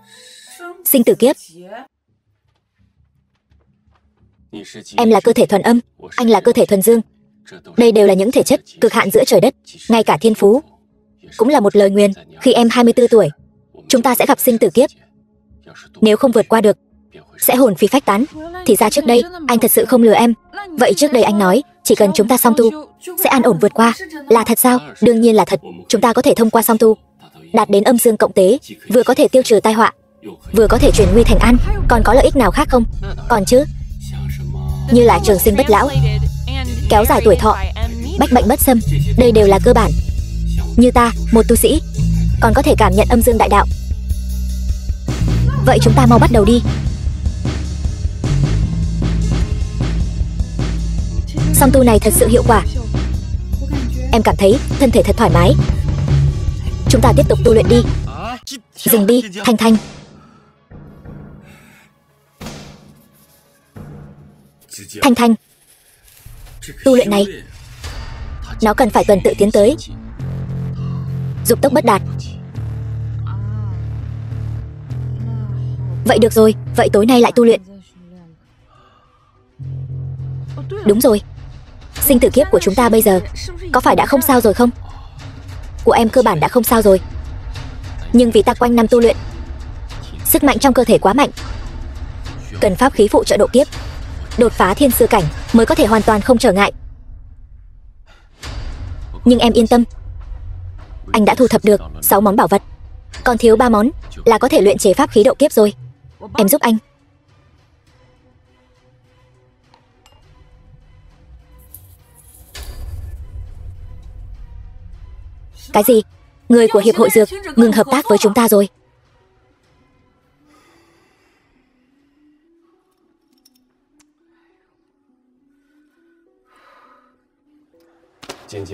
Sinh tử kiếp. Em là cơ thể thuần âm, anh là cơ thể thuần dương. Đây đều là những thể chất cực hạn giữa trời đất. Ngay cả thiên phú cũng là một lời nguyền. Khi em 24 tuổi, chúng ta sẽ gặp sinh tử kiếp. Nếu không vượt qua được, sẽ hồn phi phách tán. Thì ra trước đây anh thật sự không lừa em. Vậy trước đây anh nói chỉ cần chúng ta song tu sẽ an ổn vượt qua, là thật sao? Đương nhiên là thật. Chúng ta có thể thông qua song tu đạt đến âm dương cộng tế, vừa có thể tiêu trừ tai họa, vừa có thể chuyển nguy thành an. Còn có lợi ích nào khác không? Còn chứ. Như là trường sinh bất lão, kéo dài tuổi thọ, bách bệnh bất xâm. Đây đều là cơ bản. Như ta, một tu sĩ, còn có thể cảm nhận âm dương đại đạo. Vậy chúng ta mau bắt đầu đi. Song tu này thật sự hiệu quả. Em cảm thấy thân thể thật thoải mái. Chúng ta tiếp tục tu luyện đi. Dừng đi, Thanh Thanh. Thanh Thanh, tu luyện này nó cần phải tuần tự tiến tới, dục tốc bất đạt. Vậy được rồi, vậy tối nay lại tu luyện. Đúng rồi, sinh tử kiếp của chúng ta bây giờ có phải đã không sao rồi không? Của em cơ bản đã không sao rồi. Nhưng vì ta quanh năm tu luyện, sức mạnh trong cơ thể quá mạnh, cần pháp khí phụ trợ độ kiếp. đột phá thiên sư cảnh mới có thể hoàn toàn không trở ngại. Nhưng em yên tâm, anh đã thu thập được 6 món bảo vật, còn thiếu 3 món là có thể luyện chế pháp khí độ kiếp rồi. Em giúp anh. Cái gì? Người của Hiệp hội Dược ngừng hợp tác với chúng ta rồi.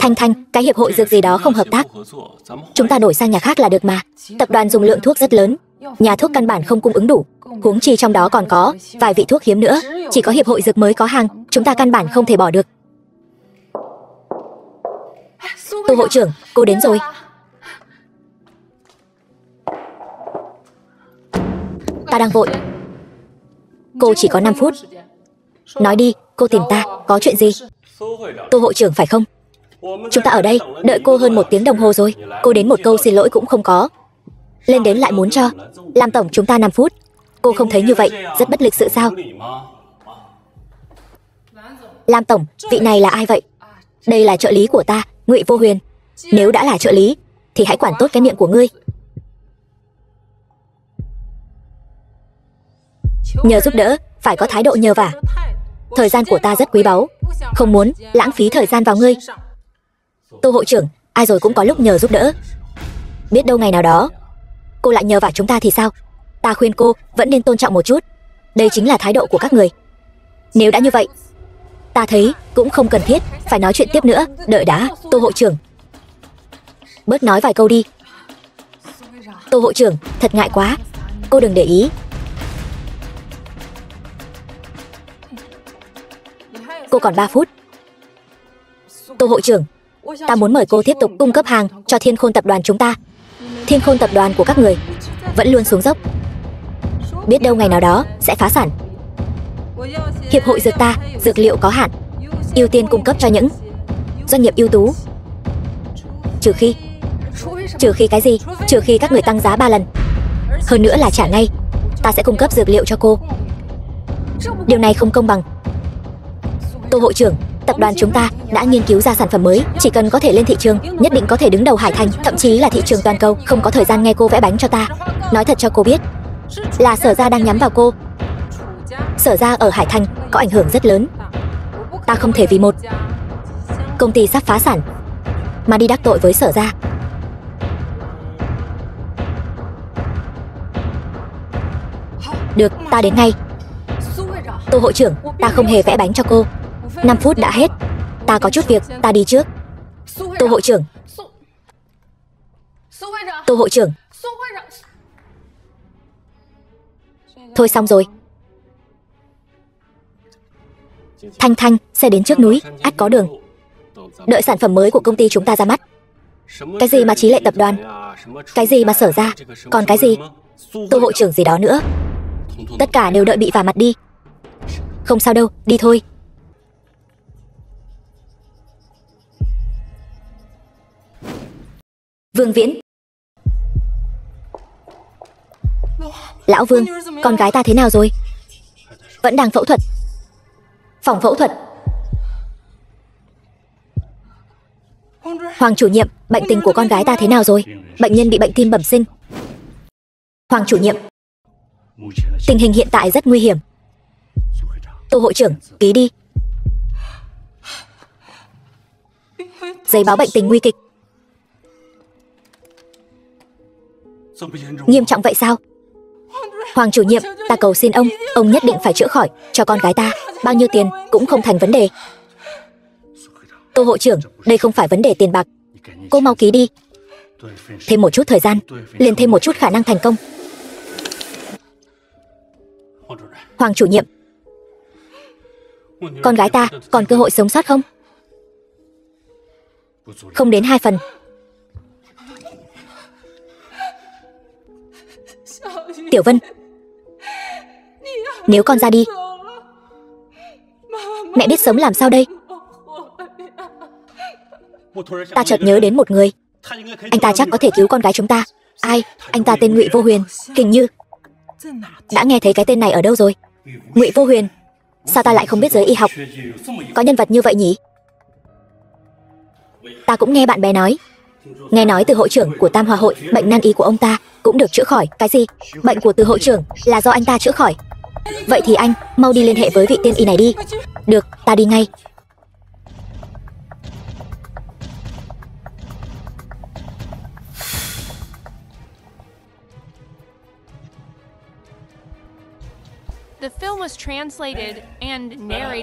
Thanh Thanh, cái Hiệp hội Dược gì đó không hợp tác. Chúng ta đổi sang nhà khác là được mà. Tập đoàn dùng lượng thuốc rất lớn, nhà thuốc căn bản không cung ứng đủ. Huống chi trong đó còn có vài vị thuốc hiếm nữa. Chỉ có Hiệp hội Dược mới có hàng, chúng ta căn bản không thể bỏ được. Tô hội trưởng, cô đến rồi. Ta đang vội. Cô chỉ có 5 phút. Nói đi, cô tìm ta, có chuyện gì? Tô hội trưởng phải không? Chúng ta ở đây, đợi cô hơn 1 tiếng đồng hồ rồi. Cô đến một câu xin lỗi cũng không có. Lên đến lại muốn cho Lam tổng chúng ta 5 phút. Cô không thấy như vậy rất bất lịch sự sao? Lam tổng, vị này là ai vậy? Đây là trợ lý của ta, Ngụy Vô Huyền. Nếu đã là trợ lý thì hãy quản tốt cái miệng của ngươi. Nhờ giúp đỡ, phải có thái độ nhờ vả. Thời gian của ta rất quý báu, không muốn lãng phí thời gian vào ngươi. Tô hội trưởng, ai rồi cũng có lúc nhờ giúp đỡ. Biết đâu ngày nào đó cô lại nhờ vả chúng ta thì sao? Ta khuyên cô vẫn nên tôn trọng một chút. Đây chính là thái độ của các người. Nếu đã như vậy, ta thấy cũng không cần thiết phải nói chuyện tiếp nữa. Đợi đã, Tô hội trưởng, bớt nói vài câu đi. Tô hội trưởng, thật ngại quá. Cô đừng để ý. Cô còn 3 phút. Tô hội trưởng, ta muốn mời cô tiếp tục cung cấp hàng cho Thiên Khôn tập đoàn chúng ta. Thiên Khôn tập đoàn của các người vẫn luôn xuống dốc, biết đâu ngày nào đó sẽ phá sản. Hiệp hội Dược ta, dược liệu có hạn, ưu tiên cung cấp cho những doanh nghiệp ưu tú. Trừ khi cái gì? Trừ khi các người tăng giá 3 lần. Hơn nữa là trả ngay. Ta sẽ cung cấp dược liệu cho cô. Điều này không công bằng. Tô hội trưởng, tập đoàn chúng ta đã nghiên cứu ra sản phẩm mới, chỉ cần có thể lên thị trường, nhất định có thể đứng đầu Hải Thành, thậm chí là thị trường toàn cầu. Không có thời gian nghe cô vẽ bánh cho ta. Nói thật cho cô biết, là Sở gia đang nhắm vào cô. Sở gia ở Hải Thành có ảnh hưởng rất lớn. Ta không thể vì một công ty sắp phá sản mà đi đắc tội với Sở gia. Được, ta đến ngay. Tô hội trưởng, ta không hề vẽ bánh cho cô. 5 phút đã hết. Ta có chút việc, ta đi trước. Tô hội trưởng. Tô hội trưởng. Thôi xong rồi. Thanh Thanh, xe đến trước núi, ắt có đường. Đợi sản phẩm mới của công ty chúng ta ra mắt. Cái gì mà Chí Lệ tập đoàn, cái gì mà Sở gia, còn cái gì Tô hội trưởng gì đó nữa, tất cả đều đợi bị vả mặt đi. Không sao đâu, đi thôi. Vương Viễn. Lão Vương, con gái ta thế nào rồi? Vẫn đang phẫu thuật. Phòng phẫu thuật. Hoàng chủ nhiệm, bệnh tình của con gái ta thế nào rồi? Bệnh nhân bị bệnh tim bẩm sinh. Hoàng chủ nhiệm, tình hình hiện tại rất nguy hiểm. Tô hội trưởng, ký đi. Giấy báo bệnh tình nguy kịch. Nghiêm trọng vậy sao? Hoàng chủ nhiệm, ta cầu xin ông nhất định phải chữa khỏi cho con gái ta. Bao nhiêu tiền cũng không thành vấn đề. Tô hội trưởng, đây không phải vấn đề tiền bạc. Cô mau ký đi. Thêm một chút thời gian, liền thêm một chút khả năng thành công. Hoàng chủ nhiệm, con gái ta còn cơ hội sống sót không? Không đến 2 phần. Tiểu Vân, nếu con ra đi, mẹ biết sống làm sao đây? Ta chợt nhớ đến một người. Anh ta chắc có thể cứu con gái chúng ta. Ai? Anh ta tên Ngụy Vô Huyền. Hình như đã nghe thấy cái tên này ở đâu rồi. Ngụy Vô Huyền, Sao ta lại không biết giới y học? Có nhân vật như vậy nhỉ? Ta cũng nghe bạn bè nói. Nghe nói từ hội trưởng của Tam Hòa hội, bệnh nan y của ông ta cũng được chữa khỏi. Cái gì? Bệnh của từ hội trưởng là do anh ta chữa khỏi? Vậy thì anh mau đi liên hệ với vị tiên y này đi. Được, ta đi ngay.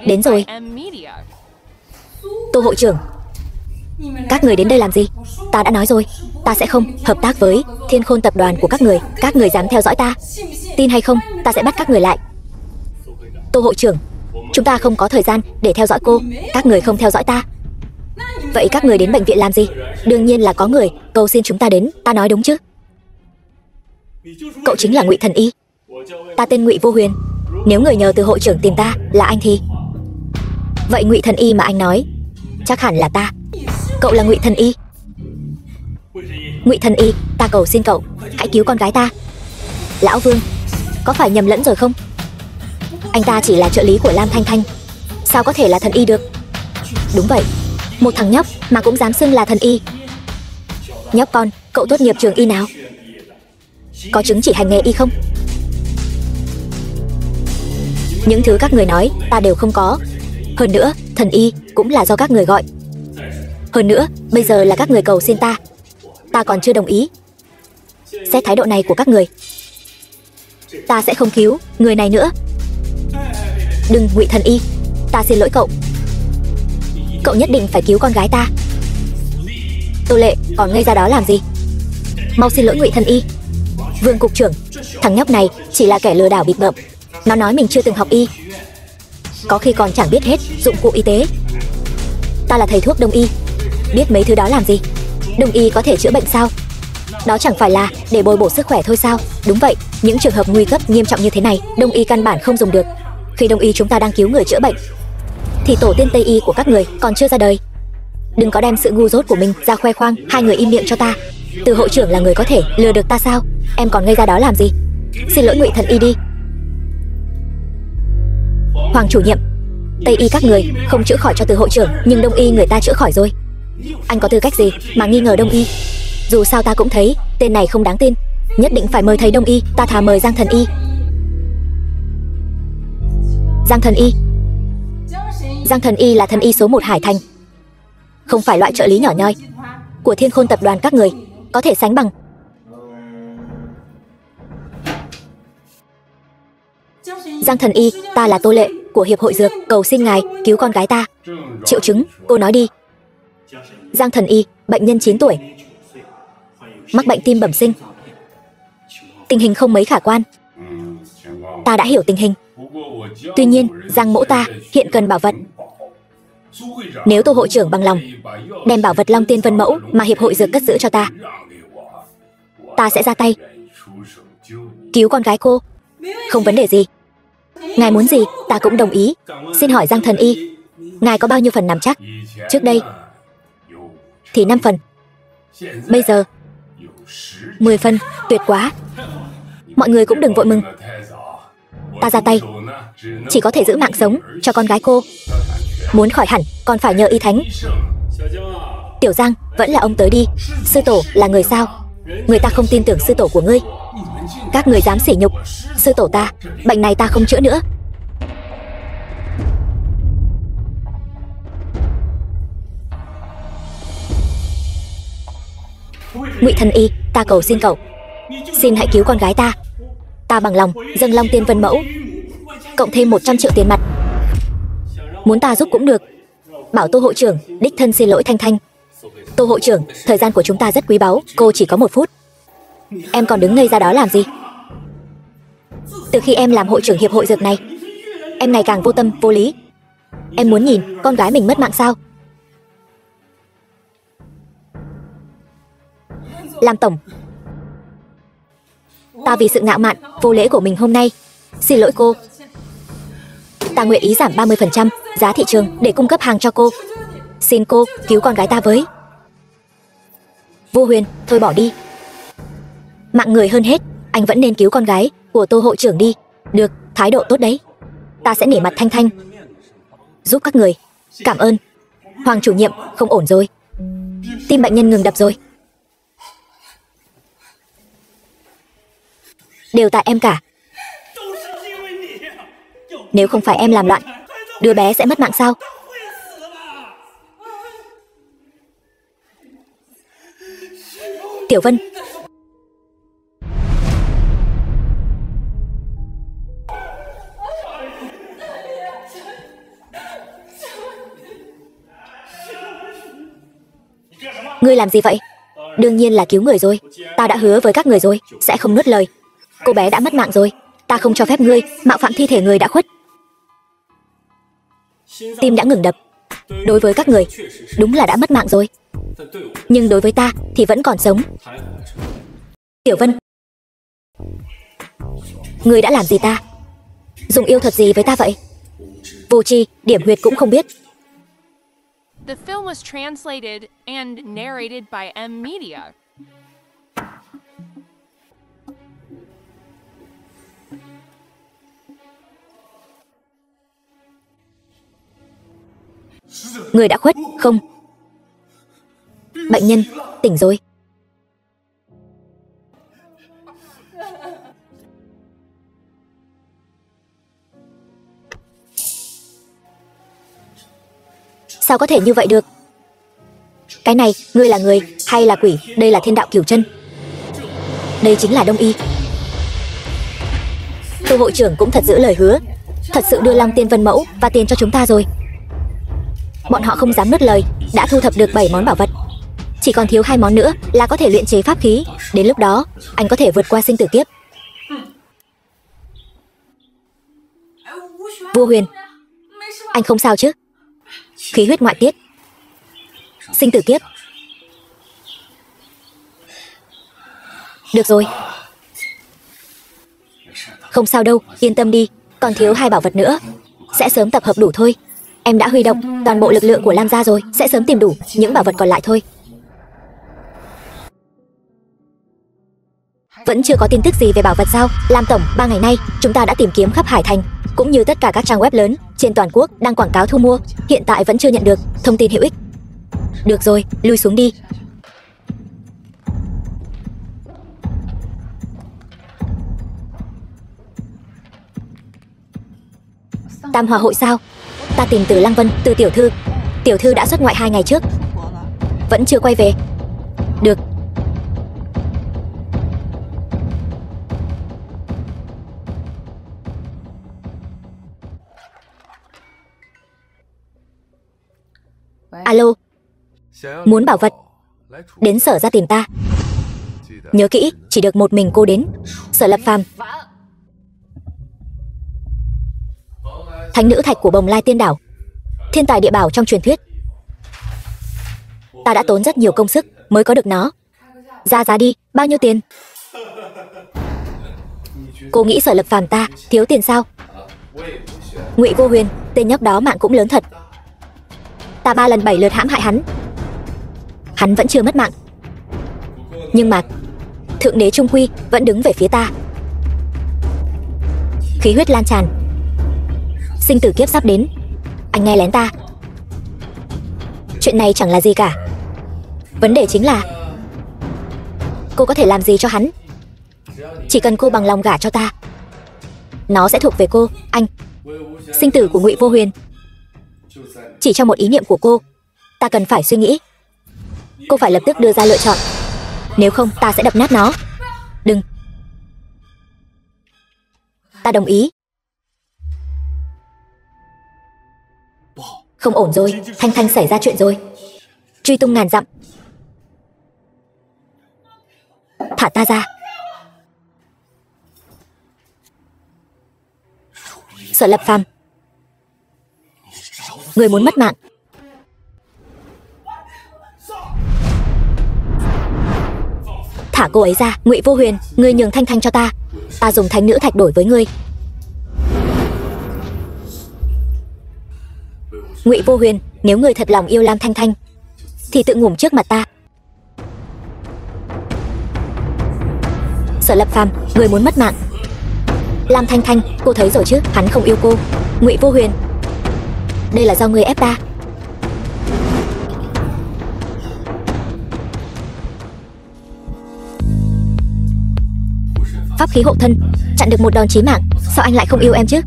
Đến rồi. Tô hội trưởng, các người đến đây làm gì? Ta đã nói rồi, ta sẽ không hợp tác với Thiên Khôn tập đoàn của các người. Các người dám theo dõi ta, tin hay không, ta sẽ bắt các người lại. Tô hội trưởng, chúng ta không có thời gian để theo dõi cô. Các người không theo dõi ta. Vậy các người đến bệnh viện làm gì? Đương nhiên là có người cầu xin chúng ta đến. Ta nói đúng chứ? Cậu chính là Ngụy Thần Y. Ta tên Ngụy Vô Huyền. Nếu người nhờ từ hội trưởng tìm ta là anh thì... Vậy Ngụy Thần Y mà anh nói chắc hẳn là ta. Cậu là Ngụy Thần Y? Ngụy Thần Y, ta cầu xin cậu hãy cứu con gái ta. Lão Vương, có phải nhầm lẫn rồi không? Anh ta chỉ là trợ lý của Lam Thanh Thanh, sao có thể là thần y được? Đúng vậy, một thằng nhóc mà cũng dám xưng là thần y. Nhóc con, cậu tốt nghiệp trường y nào? Có chứng chỉ hành nghề y không? Những thứ các người nói ta đều không có. Hơn nữa, thần y cũng là do các người gọi. Hơn nữa, bây giờ là các người cầu xin ta, ta còn chưa đồng ý. Xét thái độ này của các người, ta sẽ không cứu người này nữa. Đừng, Ngụy Thần Y, ta xin lỗi cậu. Cậu nhất định phải cứu con gái ta. Tô Lệ, còn ngây ra đó làm gì? Mau xin lỗi Ngụy Thần Y. Vương cục trưởng, thằng nhóc này chỉ là kẻ lừa đảo bịp bợm. Nó nói mình chưa từng học y, có khi còn chẳng biết hết dụng cụ y tế. Ta là thầy thuốc đông y, biết mấy thứ đó làm gì? Đông y có thể chữa bệnh sao? Đó chẳng phải là để bồi bổ sức khỏe thôi sao? Đúng vậy, những trường hợp nguy cấp nghiêm trọng như thế này, đông y căn bản không dùng được. Khi đông y chúng ta đang cứu người chữa bệnh thì tổ tiên tây y của các người còn chưa ra đời. Đừng có đem sự ngu dốt của mình ra khoe khoang. Hai người im miệng cho ta. Từ hội trưởng là người có thể lừa được ta sao? Em còn ngây ra đó làm gì? Xin lỗi Ngụy Thần Y đi. Hoàng chủ nhiệm, tây y các người không chữa khỏi cho từ hội trưởng, nhưng đông y người ta chữa khỏi rồi. Anh có tư cách gì mà nghi ngờ đông y? Dù sao ta cũng thấy tên này không đáng tin. Nhất định phải mời thầy đông y. Ta thà mời Giang Thần Y. Giang Thần Y. Giang Thần Y là thần y số 1 Hải Thành, không phải loại trợ lý nhỏ nhoi của Thiên Khôn tập đoàn các người có thể sánh bằng. Giang Thần Y, ta là Tô Lệ của Hiệp hội Dược, cầu xin ngài cứu con gái ta. Triệu chứng, cô nói đi. Giang Thần Y, bệnh nhân 9 tuổi, mắc bệnh tim bẩm sinh, tình hình không mấy khả quan. Ta đã hiểu tình hình. Tuy nhiên, Giang mỗ ta hiện cần bảo vật. Nếu Tô hội trưởng bằng lòng đem bảo vật Long Tiên Vân Mẫu mà Hiệp hội Dược cất giữ cho ta, ta sẽ ra tay cứu con gái cô. Không vấn đề gì. Ngài muốn gì ta cũng đồng ý. Xin hỏi Giang Thần Y, ngài có bao nhiêu phần nắm chắc? Trước đây thì 5 phần, bây giờ 10 phần. Tuyệt quá. Mọi người cũng đừng vội mừng. Ta ra tay chỉ có thể giữ mạng sống cho con gái cô. Muốn khỏi hẳn còn phải nhờ y thánh. Tiểu Giang, vẫn là ông tới đi. Sư tổ là người sao? Người ta không tin tưởng sư tổ của ngươi. Các người dám sỉ nhục sư tổ ta. Bệnh này ta không chữa nữa. Ngụy Thần Y, ta cầu xin cậu, xin hãy cứu con gái ta. Ta bằng lòng dâng Long Tiên Vân Mẫu cộng thêm 100 triệu tiền mặt. Muốn ta giúp cũng được. Bảo Tô hội trưởng đích thân xin lỗi Thanh Thanh. Tô hội trưởng, thời gian của chúng ta rất quý báu, cô chỉ có 1 phút. Em còn đứng ngây ra đó làm gì? Từ khi em làm hội trưởng hiệp hội dược này, em ngày càng vô tâm vô lý. Em muốn nhìn con gái mình mất mạng sao? Làm tổng, ta vì sự ngạo mạn vô lễ của mình hôm nay xin lỗi cô. Ta nguyện ý giảm 30% giá thị trường để cung cấp hàng cho cô. Xin cô cứu con gái ta với. Vô Huyền, thôi bỏ đi. Mạng người hơn hết, anh vẫn nên cứu con gái của Tô hội trưởng đi. Được, thái độ tốt đấy. ta sẽ nể mặt Thanh Thanh giúp các người. Cảm ơn. Hoàng chủ nhiệm, không ổn rồi. Tim bệnh nhân ngừng đập rồi. Đều tại em cả. Nếu không phải em làm loạn, đứa bé sẽ mất mạng sao? Tiểu Vân. Ngươi làm gì vậy? Đương nhiên là cứu người rồi. Ta đã hứa với các người rồi, sẽ không nuốt lời. Cô bé đã mất mạng rồi. Ta không cho phép ngươi mạo phạm thi thể người đã khuất. Tim đã ngừng đập. Đối với các người, đúng là đã mất mạng rồi. Nhưng đối với ta thì vẫn còn sống. Tiểu Vân, ngươi đã làm gì ta? Dùng yêu thuật gì với ta vậy? Vô tri, điểm huyệt cũng không biết. The film was translated and narrated by M Media. Người đã khuất, không? Bệnh nhân, tỉnh rồi. Sao có thể như vậy được? Cái này, ngươi là người hay là quỷ? Đây là thiên đạo cửu chân. Đây chính là Đông Y. Tô hội trưởng cũng thật giữ lời hứa. Thật sự đưa Long Tiên Vân mẫu và tiền cho chúng ta rồi. Bọn họ không dám nuốt lời. Đã thu thập được 7 món bảo vật. Chỉ còn thiếu 2 món nữa là có thể luyện chế pháp khí. Đến lúc đó, anh có thể vượt qua sinh tử kiếp. Vua Huyền, anh không sao chứ? Khí huyết ngoại tiết. Sinh tử kiếp. Được rồi. Không sao đâu, yên tâm đi. Còn thiếu 2 bảo vật nữa. Sẽ sớm tập hợp đủ thôi. Em đã huy động toàn bộ lực lượng của Lam gia rồi. Sẽ sớm tìm đủ những bảo vật còn lại thôi. Vẫn chưa có tin tức gì về bảo vật sao? Lam tổng, 3 ngày nay chúng ta đã tìm kiếm khắp Hải Thành, cũng như tất cả các trang web lớn trên toàn quốc đang quảng cáo thu mua. Hiện tại vẫn chưa nhận được thông tin hữu ích. Được rồi, lui xuống đi. Tam Hòa hội sao? Ta tìm từ Lăng Vân, từ tiểu thư. Tiểu thư đã xuất ngoại 2 ngày trước, vẫn chưa quay về. Được. Alo. Muốn bảo vật, đến Sở ra tìm ta. Nhớ kỹ, chỉ được một mình cô đến. Sở Lập Phàm, thánh nữ thạch của Bồng Lai Tiên Đảo, thiên tài địa bảo trong truyền thuyết. Ta đã tốn rất nhiều công sức mới có được nó. Ra giá đi, bao nhiêu tiền? Cô nghĩ Sở Lập Phàm ta thiếu tiền sao? Ngụy Vô Huyền, tên nhóc đó mạng cũng lớn thật. Ta 3 lần 7 lượt hãm hại hắn, hắn vẫn chưa mất mạng. Nhưng mà Thượng Đế trung quy vẫn đứng về phía ta. Khí huyết lan tràn, sinh tử kiếp sắp đến. Anh nghe lén ta. Chuyện này chẳng là gì cả. Vấn đề chính là cô có thể làm gì cho hắn. Chỉ cần cô bằng lòng gả cho ta, nó sẽ thuộc về cô. Anh, sinh tử của Ngụy Vô Huyền chỉ trong một ý niệm của cô. Ta cần phải suy nghĩ. Cô phải lập tức đưa ra lựa chọn, nếu không ta sẽ đập nát nó. Đừng. Ta đồng ý. Không ổn rồi, Thanh Thanh xảy ra chuyện rồi. Truy tung ngàn dặm. Thả ta ra. Sở Lập Phàm, người muốn mất mạng. Thả cô ấy ra. Ngụy Vô Huyền, ngươi nhường Thanh Thanh cho ta. Ta dùng thánh nữ thạch đổi với ngươi. Ngụy Vô Huyền, nếu ngươi thật lòng yêu Lam Thanh Thanh thì tự ngủm trước mặt ta. Sở Lập Phàm, người muốn mất mạng. Lam Thanh Thanh, cô thấy rồi chứ, hắn không yêu cô. Ngụy Vô Huyền, đây là do người ép ta. Pháp khí hộ thân, chặn được một đòn chí mạng. Sao anh lại không yêu em chứ?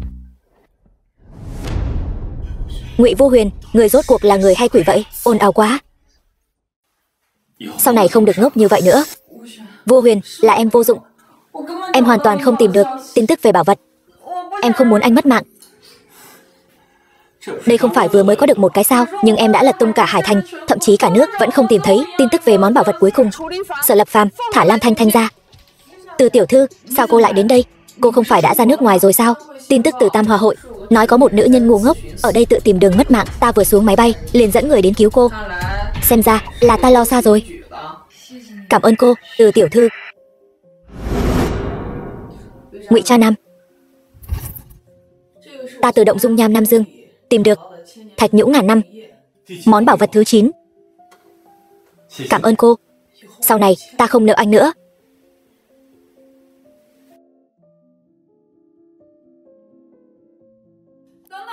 Ngụy Vô Huyền, người rốt cuộc là người hay quỷ vậy? Ồn ào quá. Sau này không được ngốc như vậy nữa. Vô Huyền, là em vô dụng. Em hoàn toàn không tìm được tin tức về bảo vật. Em không muốn anh mất mạng. Đây không phải vừa mới có được một cái sao, nhưng em đã lật tung cả Hải Thành, thậm chí cả nước vẫn không tìm thấy tin tức về món bảo vật cuối cùng. Sở Lập Phàm, thả Lam Thanh Thanh ra. Từ tiểu thư, sao cô lại đến đây? Cô không phải đã ra nước ngoài rồi sao? Tin tức từ Tam Hòa hội nói có một nữ nhân ngu ngốc ở đây tự tìm đường mất mạng. Ta vừa xuống máy bay liền dẫn người đến cứu cô. Xem ra là ta lo xa rồi. Cảm ơn cô, Từ tiểu thư. Ngụy Cha Nam, ta từ động dung nham Nam Dương tìm được thạch nhũ ngàn năm, món bảo vật thứ 9. Cảm ơn cô. Sau này ta không nợ anh nữa.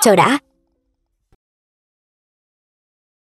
Chờ đã,